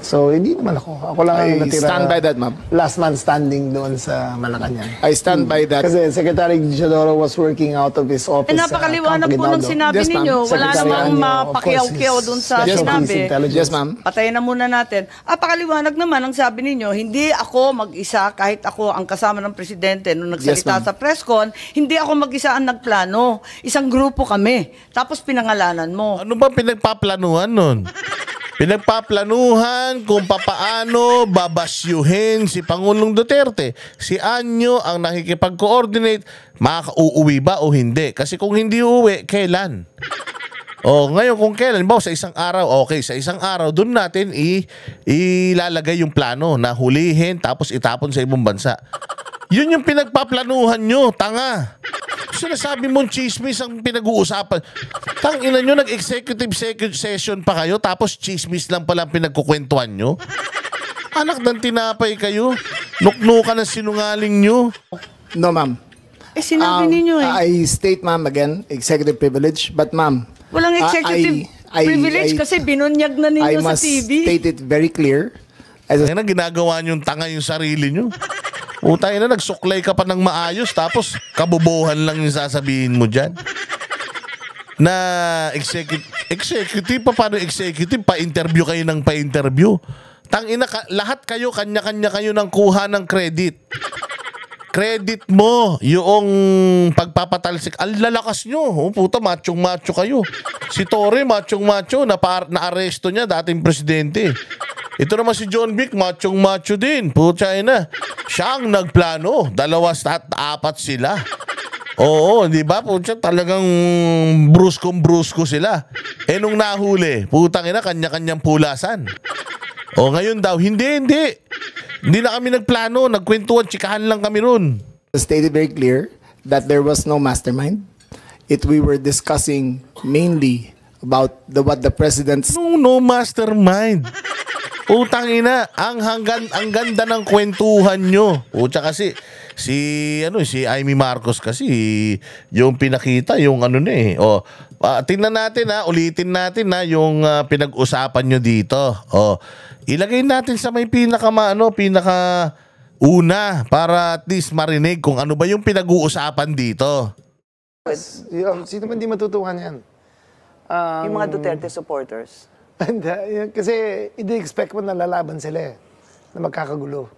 So, hindi naman ako. Ako lang ang I natira. stand by that, ma'am. Last man standing doon sa Malacanang. I stand by that. Kasi Secretary Chidoro was working out of his office. Napakaliwanag po ng sinabi Yes, ma'am. ninyo. Wala Secretary namang Anyo, of mapakiyaw-kiyaw course, doon sa Special sinabi. Police Intelligence. Yes, ma'am. Patayin na muna natin. Pakaliwanag naman ang sabi ninyo, hindi ako mag-isa kahit ako ang kasama ng presidente nung nagsalita Yes, ma'am. sa press con, hindi ako mag-isa ang nagplano. Isang grupo kami. Tapos pinangalanan mo. Ano ba pinagpaplanuhan nun? Pinagpaplanuhan kung papaano babasyuhin si Pangulong Duterte. Si Anyo ang nakikipag-coordinate, makaka-uuwi ba o hindi? Kasi kung hindi uuwi, kailan? Ngayon kung kailan, sa isang araw, okay, sa isang araw, doon natin ilalagay yung plano na hulihin tapos itapon sa ibang bansa. Yun yung pinagpaplanuhan nyo, tanga. Sinasabi mong chismis ang pinag-uusapan. Tangina nyo, nag-executive session pa kayo tapos chismis lang pala ang pinagkukwentuhan nyo. Anak ng tinapay kayo. Nuknukan ang sinungaling nyo. No, ma'am. Sinabi ninyo I state, ma'am, again, executive privilege. But, ma'am, Walang executive privilege kasi binunyag na ninyo I sa must TV. state it very clear. Kaya na ginagawa nyong tanga yung sarili nyo. Utay na, nagsuklay ka pa ng maayos tapos kabobohan lang yung sasabihin mo dyan. Na executive pa, paano executive? Pa-interview kayo ng pa-interview. Tangina, lahat kayo, kanya-kanya kayo ng kuha ng credit. credit mo yung pagpapatalsik. Ang lalakas nyo. Oh, puta, machong-macho kayo. Si Torre, machong-macho, na-aresto niya, dating presidente. Ito naman si John Vic, machong-macho din. Puta na. Siya ang nagplano. 2 at 4 sila. Oo, di ba? Puta, talagang bruskong-brusko sila. Eh, nung nahuli, putang ina, kanya-kanyang pulasan. O, ngayon daw, hindi. Hindi na kami nagplano, nagkwentuhan, tsikahan lang kami ron. Stated very clear that there was no mastermind. We were discussing mainly about what the president's... No mastermind. Utang ina, ang ganda ng kwentuhan nyo. Puta kasi, si Amy Marcos kasi, yung pinakita, yung ano na eh. O, tingnan natin ulitin natin yung pinag-usapan nyo dito. O, ilagay natin sa may pinaka una para at least marinig kung ano ba yung pinag-uusapan dito. Sino man di matutukan yan? Yung mga Duterte supporters. Kasi hindi expect mo na lalaban sila na magkakagulo.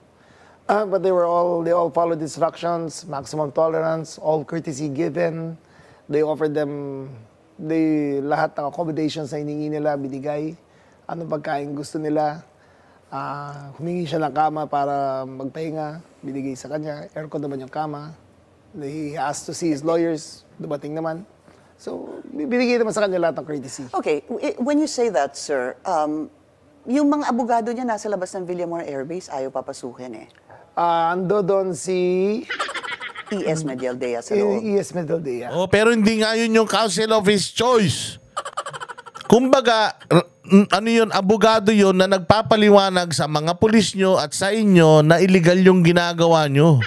But they all followed instructions, maximum tolerance, all courtesy given. They offered them lahat ng accommodations na hiningi nila, binigay. Anong pagkain gusto nila. Humingi siya ng kama para magpahinga, binigay sa kanya. Aircon naman yung kama. He asked to see his lawyers, dumating naman. So, binigay naman sa kanya lahat ng courtesy. Okay, when you say that, sir, yung mga abogado niya nasa labas ng Villamor Air Base, ayaw papasukin eh. Ando doon si... E.S. Medialdea sa loob. E.S. Medialdea. Oh, pero hindi nga yun yung counsel of his choice. Kumbaga, abogado yun na nagpapaliwanag sa mga pulis nyo at sa inyo na illegal yung ginagawa nyo.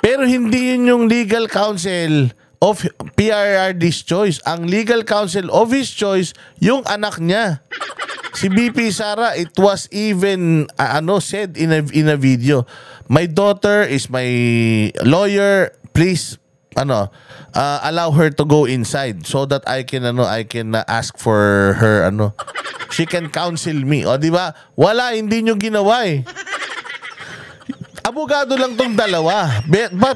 Pero hindi yun yung legal counsel of PRRD's choice. Ang legal counsel of his choice, yung anak niya. Si BP Sara, it was even said in a video, my daughter is my lawyer, please allow her to go inside so that I can ask for her she can counsel me. O di ba? Wala, hindi nyo ginawa eh. Abogado lang tong dalawa.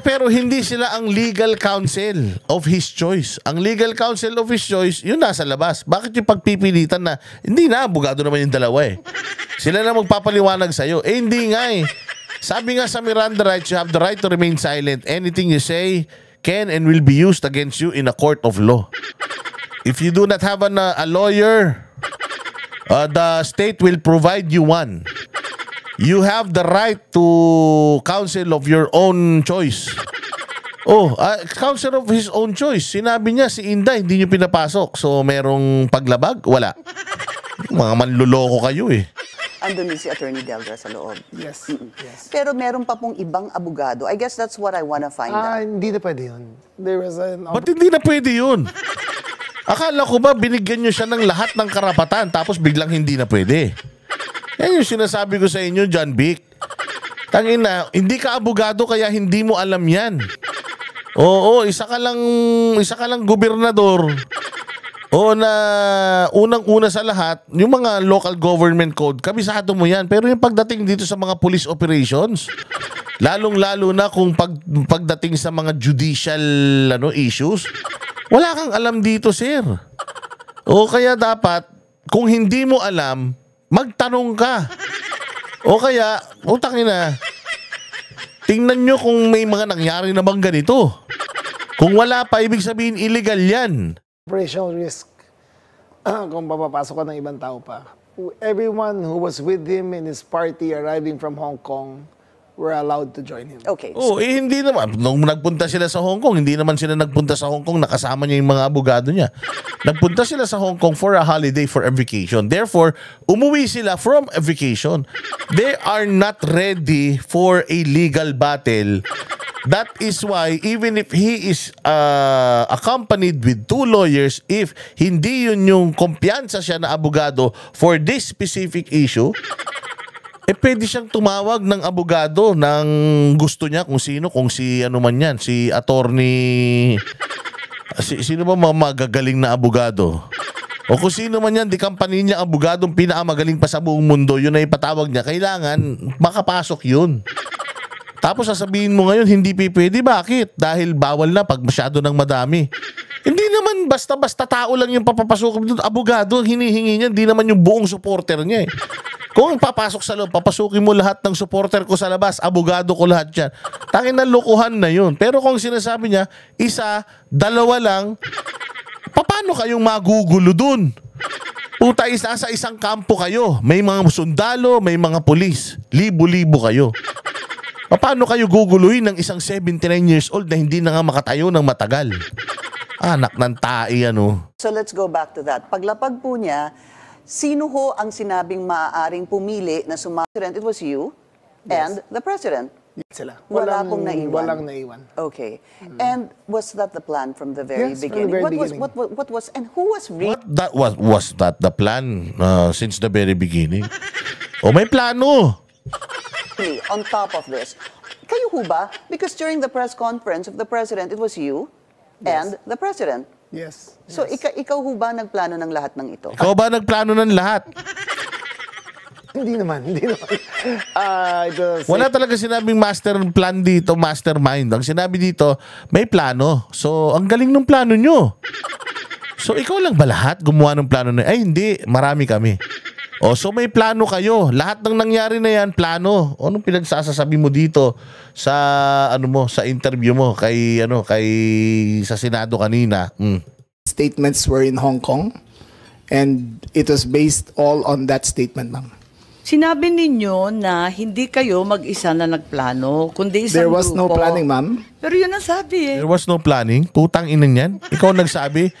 Pero hindi sila ang legal counsel of his choice. Ang legal counsel of his choice, yun nasa labas. Bakit yung pagpipilitan na, hindi na, abogado naman yung dalawa eh. Sila na magpapaliwanag sa'yo. Eh, hindi nga eh. Sabi nga sa Miranda rights, you have the right to remain silent. Anything you say can and will be used against you in a court of law. If you do not have a lawyer, the state will provide you one. You have the right to counsel of your own choice. Counsel of his own choice. Sinabi niya, si Inday, hindi niyo pinapasok. So, merong paglabag? Wala. Mga manluloko kayo eh. Andun din si Attorney Delga sa loob. Yes. Yes. Pero meron pa pong ibang abogado. I guess that's what I wanna find out. Hindi na pwede yun. There was an... Ba't hindi na pwede yun? Akala ko ba binigyan niyo siya ng lahat ng karapatan tapos biglang hindi na pwede? Yan yung sinasabi ko sa inyo, John Vic. Tangina, hindi ka abogado kaya hindi mo alam yan. Oo, isa ka lang gobernador. O na unang-una sa lahat, yung mga local government code, kabisado mo yan. Pero yung pagdating dito sa mga police operations, lalong-lalo na kung pagdating sa mga judicial issues, wala kang alam dito, sir. O kaya dapat, kung hindi mo alam, magtanong ka. O kaya, utangina, tingnan nyo kung may mga nangyari na bang ganito. Kung wala pa, ibig sabihin illegal yan. Operational risk. Kung papapasok ka ng ibang tao pa. Everyone who was with him in his party arriving from Hong Kong were allowed to join him. Okay. Hindi naman. Nung nagpunta sila sa Hong Kong, hindi naman sila nagpunta sa Hong Kong, nakasama niya yung mga abogado niya. Nagpunta sila sa Hong Kong for a holiday, for a vacation. Therefore, umuwi sila from a vacation. They are not ready for a legal battle. That is why, even if he is accompanied with 2 lawyers, if hindi yun yung kumpiyansa siya na abogado for this specific issue, pwede siyang tumawag ng abogado ng gusto niya, kung sino, kung si ano man yan, si attorney, sino ba mga magagaling na abogado? O kung sino man yan, di company niya abogadong pinakamagaling pa sa buong mundo, yun na ipatawag niya, kailangan makapasok yun. Tapos sasabihin mo ngayon, hindi pwede. Bakit? Dahil bawal na pag masyado ng madami. Hindi naman basta-basta tao lang yung papapasok doon. Abogado, hinihingi niya. Hindi naman yung buong supporter niya eh. Kung papasok sa loob, papasukin mo lahat ng supporter ko sa labas, abogado ko lahat yan. Tangin na lokohan na yun. Pero kung sinasabi niya, isa, dalawa lang, paano kayong magugulo dun? Puta, isa sa isang kampo kayo. May mga sundalo, may mga pulis. Libo-libo kayo. Paano kayo guguluhin ng isang 79 years old na hindi na nga makatayo ng matagal? Anak ng tai, ano. So let's go back to that. Paglapag po niya, sino ho ang sinabing maaaring pumili na sumasunod? It was you and the president. Sila. Wala akong naiwan. Walang naiwan. Okay. And was that the plan from the very Yes, from the beginning? very What beginning. was and who was really That was that the plan since the very beginning? O may plano. on top of this? Kayo ho ba? Because during the press conference of the president, it was you and the president. Yes. So ikaw ho ba nagplano ng lahat ng ito? Ikaw ba nagplano ng lahat? Hindi naman. Wala talaga sinabing master plan dito, mastermind. Ang sinabi dito, may plano. So, ang galing ng plano nyo. So, ikaw lang ba lahat gumawa ng plano na? Ay, hindi. Marami kami. O, so may plano kayo. Lahat ng nangyari na yan, plano. O, anong pinagsasasabi mo dito sa, sa interview mo kay sa Senado kanina? Statements were in Hong Kong, and it was based all on that statement, ma'am. Sinabi ninyo na hindi kayo mag-isa na nagplano, kundi isang There was no grupo. planning, ma'am. Pero yun ang sabi eh. There was no planning? Putang inan yan? Ikaw nagsabi,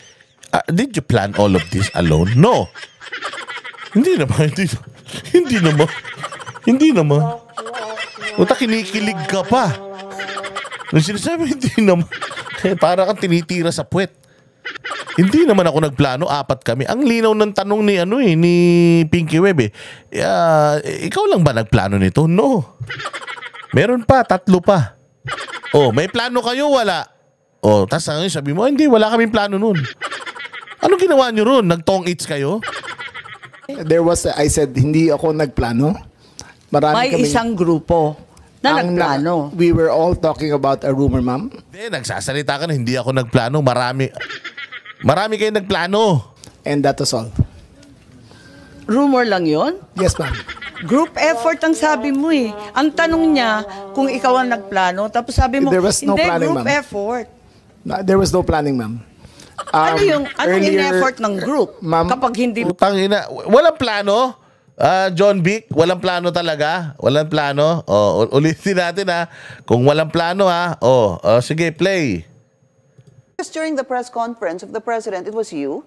did you plan all of this alone? No. Hindi naman. Hindi naman. Puta, kinikilig ka pa. Nung sinasabi, hindi naman. Para kang tinitira sa puwet. Hindi naman ako nagplano, 4 kami. Ang linaw ng tanong ni Pinky Web eh. Ikaw lang ba nagplano nito? No. Meron pa, 3 pa. Oh, may plano kayo, wala. Oh, tas ngayon sabi mo, hindi, wala kaming plano nun. Ano ginawa nyo ron? Nag-tong-its kayo? I said, hindi ako nagplano. May isang grupo na nagplano. We were all talking about a rumor, ma'am. Hindi, nagsasalita ka na, hindi ako nagplano. Marami kayo nagplano. And that was all. Rumor lang yon? Yes, ma'am. Group effort ang sabi mo eh. Ang tanong niya kung ikaw ang nagplano, tapos sabi mo, There was no hindi, planning, group ma'am. effort. There was no planning, ma'am. Anong Earlier, in-effort ng group? ma'am, Kapag hindi... Putang ina. Walang plano? John Vic, walang plano talaga? Walang plano? Ulitin natin ha. Kung walang plano ha. Sige, play. Because during the press conference of the president, it was you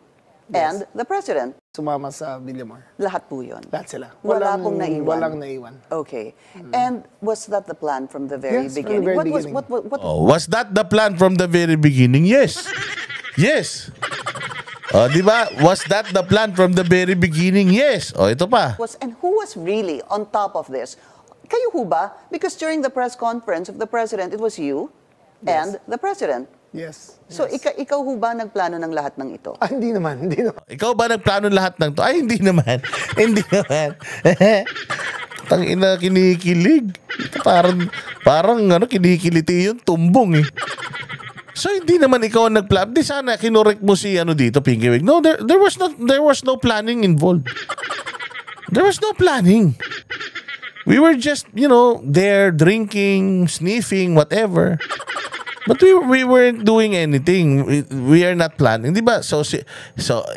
and the president. Sumama sa Villamor. Lahat po yun. Lahat sila. Wala akong naiwan. Walang naiwan. Okay. And was that the plan from the very Yes, from the beginning? very What beginning. Was that the plan from the very beginning? Yes. Yes. Di ba? Was that the plan from the very beginning? Yes. Ito pa. and who was really on top of this? Kayo ho ba? Because during the press conference of the president, it was you and the president. Yes. So ikaw ho ba nagplano ng lahat ng ito? Hindi naman. Ikaw ba nagplano lahat ng to? Ay, hindi naman. Hindi naman. Tangina, kinikilig. Parang kinikiliti yung tumbong eh. So hindi naman ikaw ang nagplano. Di sana kinorek mo si dito, Pinky Wig. No, there was no planning involved. There was no planning. We were just, there drinking, sniffing, whatever. But we weren't doing anything. We are not planning. Di ba? So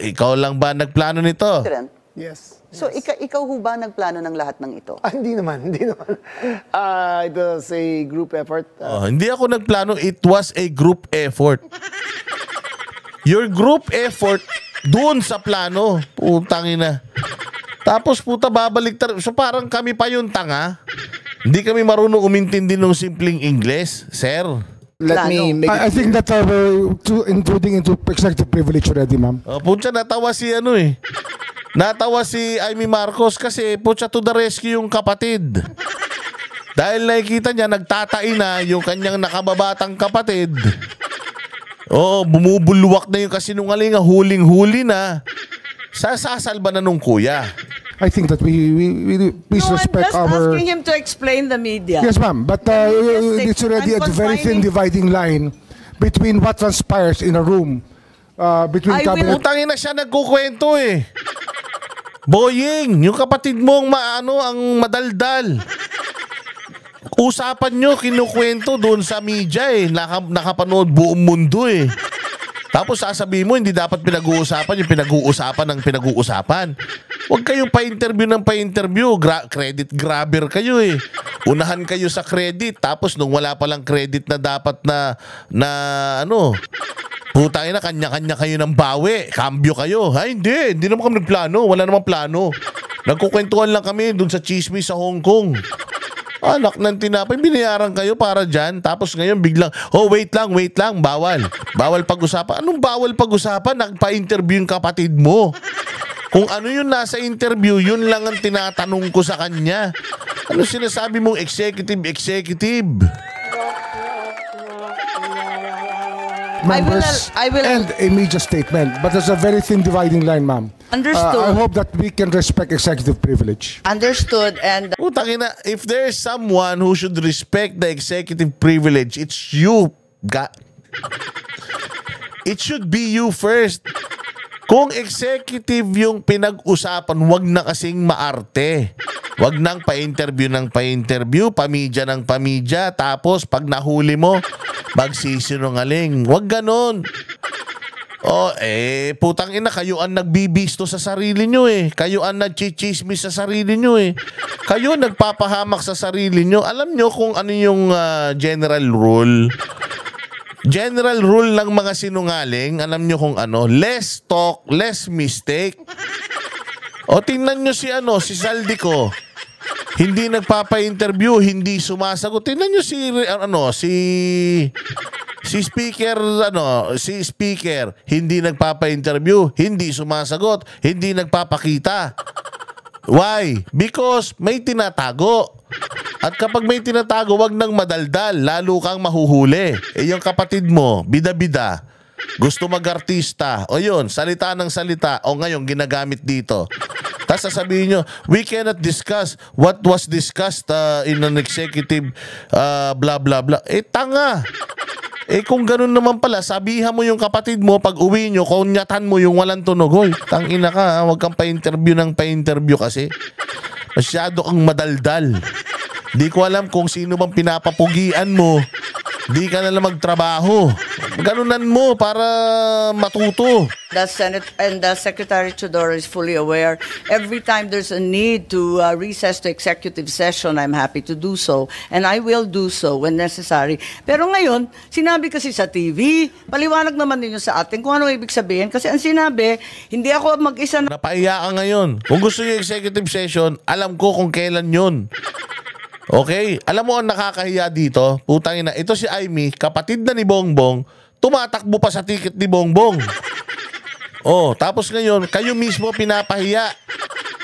ikaw lang ba nagplano nito? President? Yes. So ikaw ho ba nagplano ng lahat ng ito? Hindi naman. It was a group effort. Hindi ako nagplano. It was a group effort. Your group effort doon sa plano. Putang ina. Tapos babalik. So parang kami pa yung tanga. Hindi kami marunong umintindi ng simpleng Ingles, sir. Let me make I think that we're intruding into executive privilege already, ma'am. Putya, natawa si Natawa si Amy Marcos kasi putya to the rescue yung kapatid. Dahil nakikita niya, nagtatain na yung kanyang nakababatang kapatid. Bumubulwak na yung kasinungalingan, huling-huli na. Sasalba na nung kuya. I think that we please No, I'm respect just our. asking him to explain the media. Yes, ma'am. But it's already a very thin dividing line between what transpires in a room between I will- cabinet. Putangin na siya nagkukwento eh. Boying, yung kapatid mong ang madaldal. Usapan nyo, kinukwento doon sa media eh. Nakapanood buong mundo eh. Tapos sasabihin mo, hindi dapat pinag-uusapan yung pinag-uusapan ng pinag-uusapan. Huwag kayong pa-interview ng pa-interview. Credit grabber kayo eh. Unahan kayo sa credit. Tapos nung wala palang credit na dapat na putangin na, kanya-kanya kayo ng bawi. Kambyo kayo. Ay, hindi naman kami nagplano. Wala namang plano. Nagkukwentuhan lang kami dun sa chismis sa Hong Kong. Anak ng tinapay, binayaran kayo para dyan. Tapos ngayon biglang, wait lang, bawal. Bawal pag-usapan. Anong bawal pag-usapan? Nagpa-interview yung kapatid mo. Kung ano yung nasa interview, yun lang ang tinatanong ko sa kanya. Ano sinasabi mong executive? Members I will- and a media statement. But there's a very thin dividing line, ma'am. Understood. I hope that we can respect executive privilege. Understood. And Putangin na, if there's someone who should respect the executive privilege, it's you. It should be you first. Kung executive yung pinag-usapan, wag na kasing maarte. Wag nang pa-interview ng pa-interview, pamidya ng pamidya, tapos pag nahuli mo, magsisinungaling. Wag ganon. Putang ina, kayo ang nagbibisto sa sarili nyo eh. Kayo ang nagchichismis sa sarili nyo eh. Kayo nagpapahamak sa sarili nyo. Alam nyo kung ano yung general rule? General rule ng mga sinungaling, alam nyo kung ano? Less talk, less mistake. O tingnan nyo si Saldico. Hindi nagpapa-interview, hindi sumasagot. Tingnan nyo si speaker, hindi nagpapa-interview, hindi sumasagot, hindi nagpapakita. Why? Because may tinatago. At kapag may tinatago, wag nang madaldal, lalo kang mahuhuli. Yung kapatid mo, bida-bida, gusto mag-artista, o yun, salita ng salita, o ngayon ginagamit dito. Tapos sasabihin nyo, we cannot discuss what was discussed in an executive blah blah blah. Tanga. Kung ganun naman pala, sabihan mo yung kapatid mo, pag uwi nyo, kunyatan mo yung walang tunog. Hoy, tangina ka, huwag kang pa-interview ng pa-interview kasi. Masyado kang madaldal. Di ko alam kung sino bang pinapapugian mo. Di ka na lang magtrabaho. Ganunan mo para matuto. the Senate and the Secretary Chodoro is fully aware. Every time there's a need to recess to executive session, I'm happy to do so. And I will do so when necessary. Pero ngayon, sinabi kasi sa TV, paliwanag naman ninyo sa atin kung ano ibig sabihin. Kasi ang sinabi, hindi ako mag-isa na... Napaiya ka ngayon. Kung gusto niyo executive session, alam ko kung kailan yun. Okay? Alam mo ang nakakahiya dito? Putang ina, ito si Aimee, kapatid na ni Bongbong, tumatakbo pa sa ticket ni Bongbong. Oh, tapos ngayon, kayo mismo pinapahiya.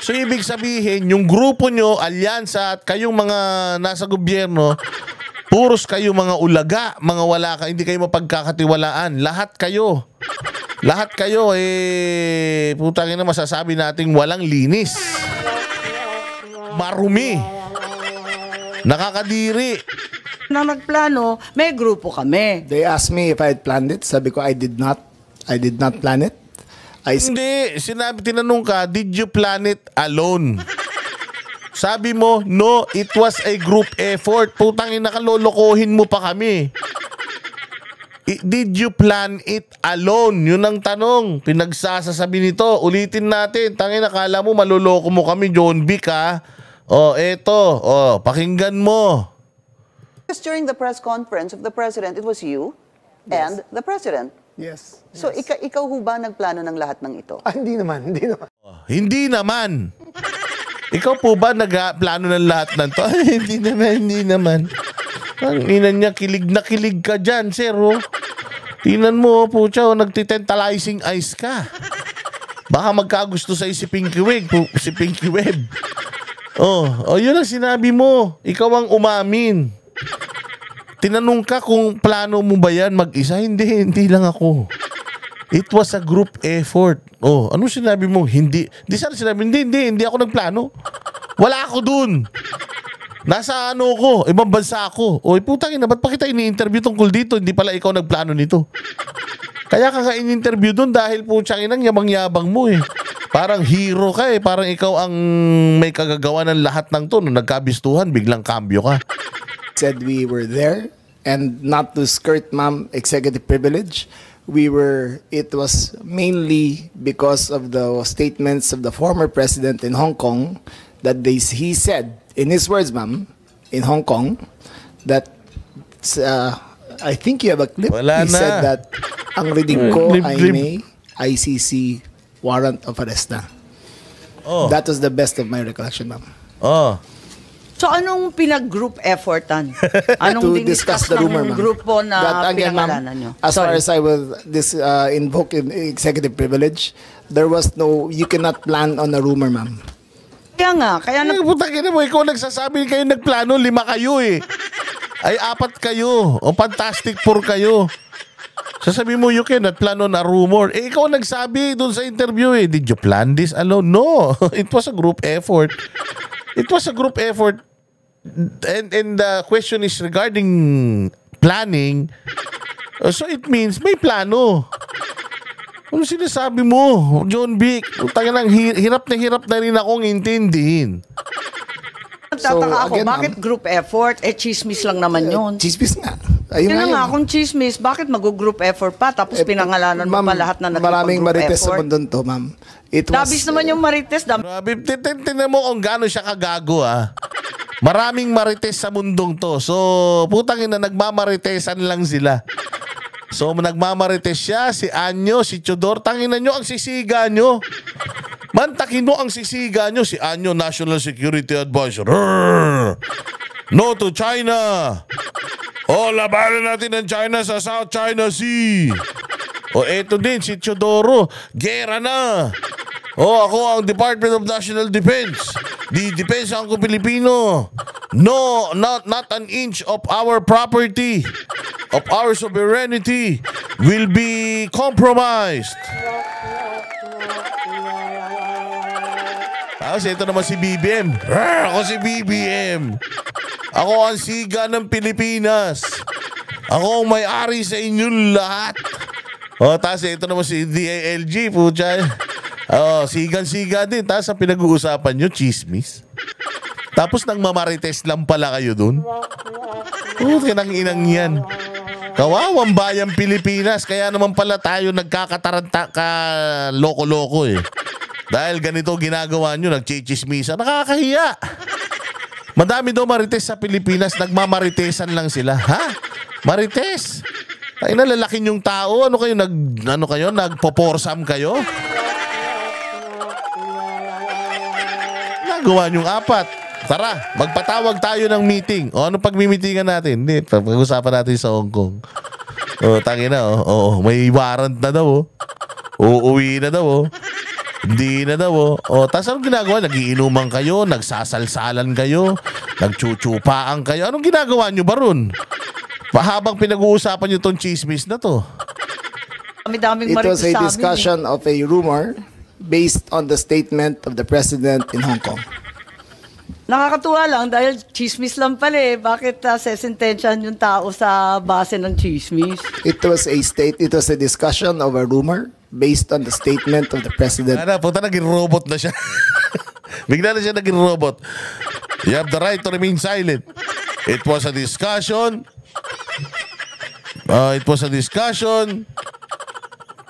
So, ibig sabihin, yung grupo nyo, alyansa, at kayong mga nasa gobyerno, puros kayo mga ulaga, mga wala ka, hindi kayo mapagkakatiwalaan. Lahat kayo. Lahat kayo, putang ina, masasabi nating walang linis. Marumi. Nakakadiri. na nagplano, may grupo kami. They asked me if I had planned it. Sabi ko, I did not plan it. Hindi, tinanong ka, did you plan it alone? Sabi mo, no, it was a group effort. Putang ina, kalolokohin mo pa kami. Did you plan it alone? Yun ang tanong. Pinagsasasabi nito. Ulitin natin. Tangin, akala mo maloloko mo kami, John Vic, ha? Eto. Pakinggan mo. Because during the press conference of the President, it was you and the President. Yes. So, ikaw ho ba nagplano ng lahat ng ito? Hindi naman. Hindi naman. Ikaw po ba nagplano ng lahat ng to? Hindi naman. Ang ina niya, kilig na kilig ka dyan, sir. Tingnan mo, pucha, nagtitentalizing eyes ka. Baka magkagusto sa'yo si Pinky Web. Yun ang sinabi mo. Ikaw ang umamin. Tinanong ka kung plano mo ba yan mag-isa? Hindi lang ako. It was a group effort. Oh, ano sinabi mo? Hindi. Di sana sinabi, hindi ako nagplano. Wala ako dun. Nasa ano ko, ibang bansa ako. Oy, putang ina, ba't pa kita ini-interview tungkol dito? Hindi pala ikaw nagplano nito. Kaya ka in-interview dun dahil putang inang yabang-yabang mo eh. Parang hero ka eh. Parang ikaw ang may kagagawa ng lahat ng to. Nung nagkabistuhan, biglang kambyo ka. Said we were there, and not to skirt, ma'am, executive privilege. It was mainly because of the statements of the former president in Hong Kong that he said, in his words, ma'am, in Hong Kong, that I think you have a clip. Wala He na. said that ang reading ko Clip, ay clip. may ICC warrant of arrest na. Oh. That was the best of my recollection, ma'am. Oh. So anong pinag-group effortan? Anong To discuss the rumor, ng ma'am. grupo na That, again, ma'am, pinangalanan nyo? as far Sorry. as I will invoke in executive privilege, there was you cannot plan on a rumor, ma'am. Kaya Ay, putang ina mo, ikaw nagsasabi kayo nagplano, 5 kayo eh. Ay, 4 kayo. O Fantastic 4 kayo. Sasabi mo, you cannot plan on a rumor. Eh, ikaw nagsabi doon sa interview eh. Did you plan this alone? No. It was a group effort. It was a group effort. And the question is regarding planning. So it means may plano. Ano sinasabi mo, John Vic? Utang lang, hirap na rin akong intindihin. Nagtataka ako, again, bakit ma'am, group effort? Chismis lang naman yun. Chismis nga. Ayun Yun na nga nga, yun. kung chismis, bakit mag-group effort pa? Tapos pinangalanan mo Ma'am, pa lahat na maraming nagpag-group marites sa effort. mundo to, ma'am. It was, Dabis naman yung marites. Grabe, tinan mo kung gaano siya kagago ah. Maraming marites sa mundong to. So, putang ina, nagmamaritesan lang sila. So, nagmamarites siya, si Anyo, si Chodor. Tanginan nyo ang sisiga nyo. Mantakin mo ang sisiga nyo. Si Anyo, National Security Advisor. Rrrr! No to China. O, labanan natin ang China sa South China Sea. O, eto din, si Chodoro. Gera na. O, ako ang Department of National Defense. Di depensa ko Pilipino. No, not an inch of our property, of our sovereignty will be compromised. Tapos ito naman si BBM. Ako si BBM. Ako ang siga ng Pilipinas. Ako ang may-ari sa inyong lahat. O, tapos ito naman si DALG. Pucha. O, sigan-siga din. Tapos ang pinag-uusapan nyo, chismis. Tapos nang mamarites lang pala kayo dun. Kinang inang yan. Kawawang bayang Pilipinas. Kaya naman pala tayo nagkakataranta ka loko-loko eh. Dahil ganito ginagawa nyo, nagchichismisa. Nakakahiya. Madami daw marites sa Pilipinas. Nagmamaritesan lang sila. Ha? Marites? Ay na, lalaki yung tao. Ano kayo? Nagpoporsam kayo? Nagawa nyong 4. Tara, magpatawag tayo ng meeting. O ano pagmimitingan natin? Hindi, pag-usapan natin sa Hong Kong. O, tangina, may warrant na daw. Uuwi na daw. Hindi na daw. O, tapos anong ginagawa? Nagiinuman kayo, nagsasalsalan kayo, nagchuchupaan kayo. Anong ginagawa nyo ba ron? Habang pinag-uusapan nyo tong chismis na to. Dami-daming it was marites a sa amin, discussion of a rumor based on the statement of the president in Hong Kong. Nakakatuwa lang dahil chismis lang pala eh. Bakit sesentensyahan yung tao sa base ng chismis? It was a discussion of a rumor based on the statement of the president. Puta, naging robot na siya. Bigla na siya naging robot. You have the right to remain silent. It was a discussion. It was a discussion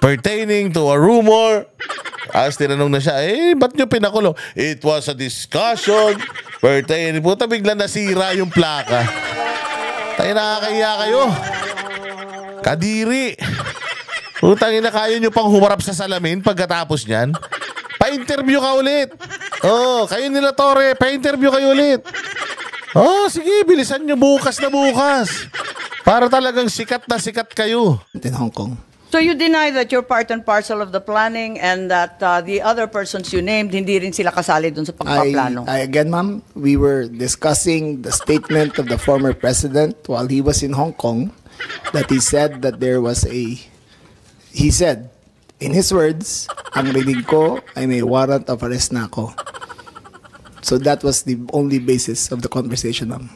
pertaining to a rumor. As tinanong na siya, ba't nyo pinakulong? It was a discussion pertaining. Puta, bigla nasira yung plaka. Tayo, nakakahiya kayo. Kadiri. Putang ina, kaya nyo pang humarap sa salamin pagkatapos niyan? Pa-interview ka ulit. Kayo nila Torre, pa-interview kayo ulit. Sige, bilisan nyo bukas na bukas. Para talagang sikat na sikat kayo. In Hong Kong. So you deny that you're part and parcel of the planning and that the other persons you named, hindi rin sila kasali dun sa pagpaplano? Again, ma'am, we were discussing the statement of the former president while he was in Hong Kong, that he said that there was he said In his words, ang reading ko ay may warrant of arrest na ako. So that was the only basis of the conversation, ma'am.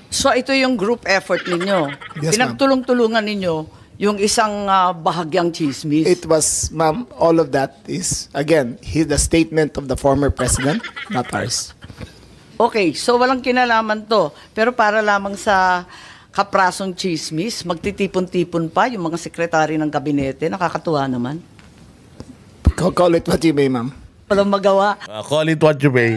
So ito yung group effort ninyo. Yes, ma'am. Pinagtulong-tulungan ninyo yung isang bahagyang chismis. It was, ma'am, all of that is, again, the statement of the former president, not ours. Okay, so walang kinalaman to. Pero para lamang sa kaprasong chismis, magtitipon-tipon pa yung mga sekretary ng kabinete. Nakakatuwa naman. Call it what you may, ma'am. Walang magawa. Call it what you may.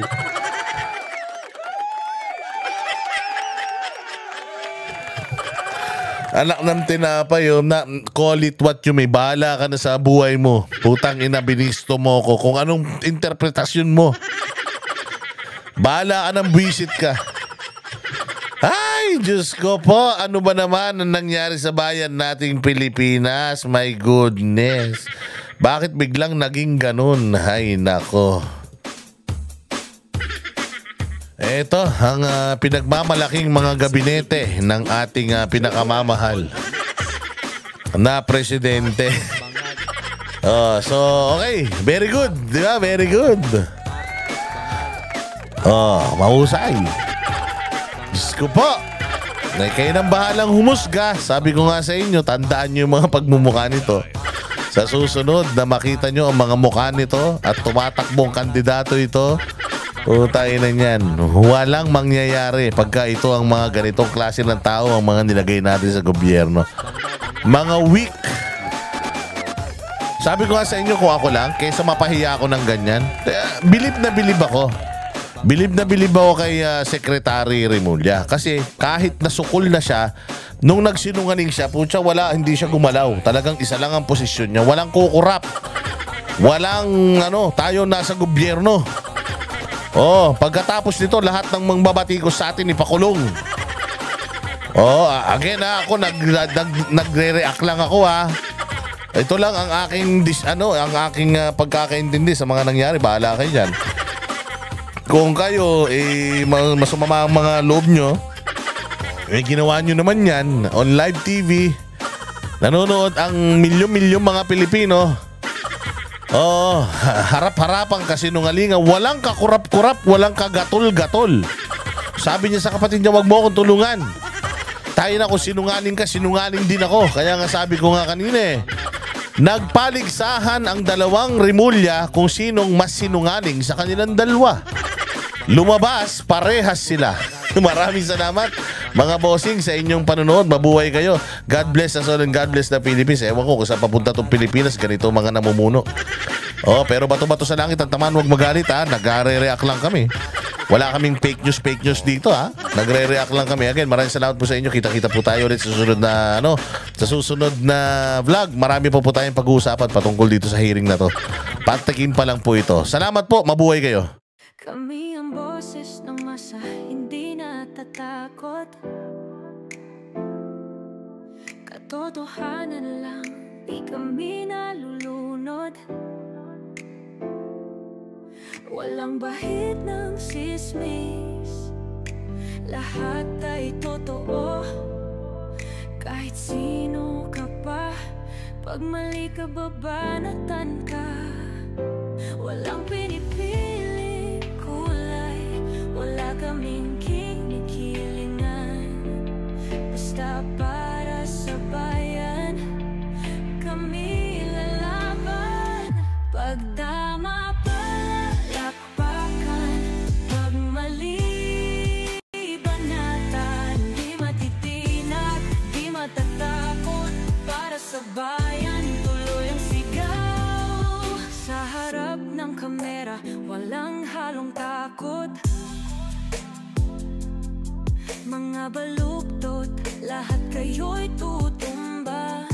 Anak ng tinapay yun, na call it what you may. Bahala ka na sa buhay mo. Putang ina, binisto mo ko. Kung anong interpretasyon mo. Bahala ka ng buwisit ka. Ay, Diyos ko po. Ano ba naman ang nangyari sa bayan nating Pilipinas? My goodness. Bakit biglang naging ganun? Ay, nako. Ito ang pinagmamalaking mga gabinete ng ating pinakamamahal na presidente. So, okay. Very good. Di ba? Very good. Mahusay. Diyos ko po. Kayo nang bahalang humusga. Sabi ko nga sa inyo, tandaan nyo yung mga pagmumukha nito. Sa susunod na makita nyo ang mga mukha nito at tumatakbong kandidato ito, utayin na yan. Walang mangyayari pagka ito ang mga ganitong klase ng tao ang mga nilagay natin sa gobyerno. Mga weak. Sabi ko nga sa inyo, kung ako lang, kaysa mapahiya ako ng ganyan, bilib na bilib ako. Bilib na bilib ako kay Secretary Remulla. Kasi kahit nasukol na siya, nung nagsinungaling siya, putya, hindi siya gumalaw. Talagang isa lang ang posisyon niya. Walang kukurap. Walang, tayo nasa gobyerno. Pagkatapos nito, lahat ng mga babatikos sa atin ipakulong. Again ako, nagre-react lang ako Ito lang ang aking, ang aking pagkakaintindi sa mga nangyari. Bahala kayo dyan. Kung kayo, masumama ang mga loob nyo, ginawa nyo naman yan on live TV. Nanonood ang milyon-milyon mga Pilipino. Harap-harapang kasinungalingan. Walang kakurap-kurap, walang kagatol-gatol. Sabi niya sa kapatid niya, wag mo akong tulungan. Tayo na, kung sinungaling ka, sinungaling din ako. Kaya nga sabi ko nga kanina nagpaligsahan ang dalawang Remulla kung sinong mas sinungaling sa kanilang dalawa. Lumabas, parehas sila. Maraming salamat mga bossing sa inyong panonood. Mabuhay kayo. God bless us all and God bless the Philippines. Ewan ko kung saan papunta itong Pilipinas. Ganito mga namumuno. Pero bato-bato sa langit. Ang tamaan, huwag magalit Nagre-react lang kami. Wala kaming fake news dito Nagre-react lang kami. Again, maraming salamat po sa inyo. Kita-kita po tayo ulit sa susunod na sa susunod na vlog. Marami po tayong pag-uusapan patungkol dito sa hearing na to. Patakin pa lang po ito. Salamat po. Mabuhay kayo. Kami ang boses ng masa, hindi natatakot. Katotohanan lang, di kami nalulunod. Walang bahid ng sismis, lahat ay totoo. Kahit sino ka pa, pag mali ka babanatan ka. Walang pinipiling kulay, wala kaming kinikilingan. Basta para sa bayan, kami lalaban. Pag tama palakpakan, pag mali banatan. Di matitinag, di matatakot, para sa bayan tuloy ang sigaw. Sa harap ng kamera, walang halong takot. Mga baluktot, lahat kayo'y tutumba.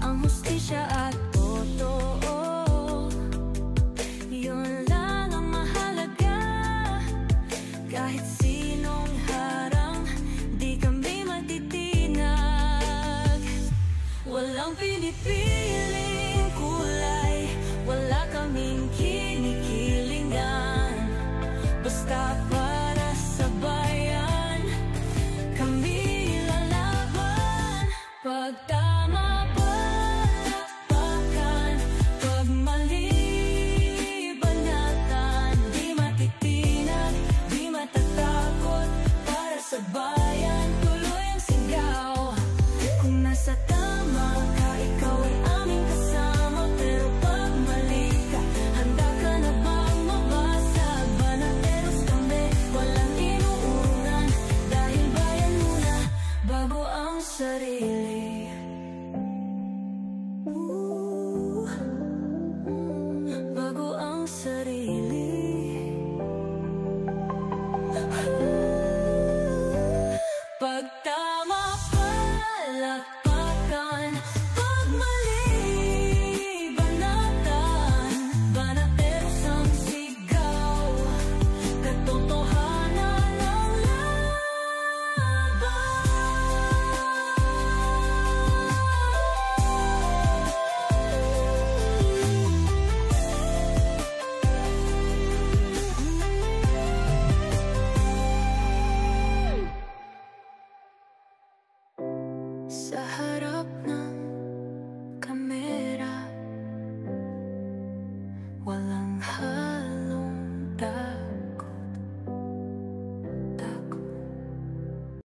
Ang hustisya at totoo, yun lang ang mahalaga. Kahit sinong harang, di kami matitinag. Walang pinipiling kulay, wala kaming kinikilingan. Basta para sa bayan, kami lalaban. Sa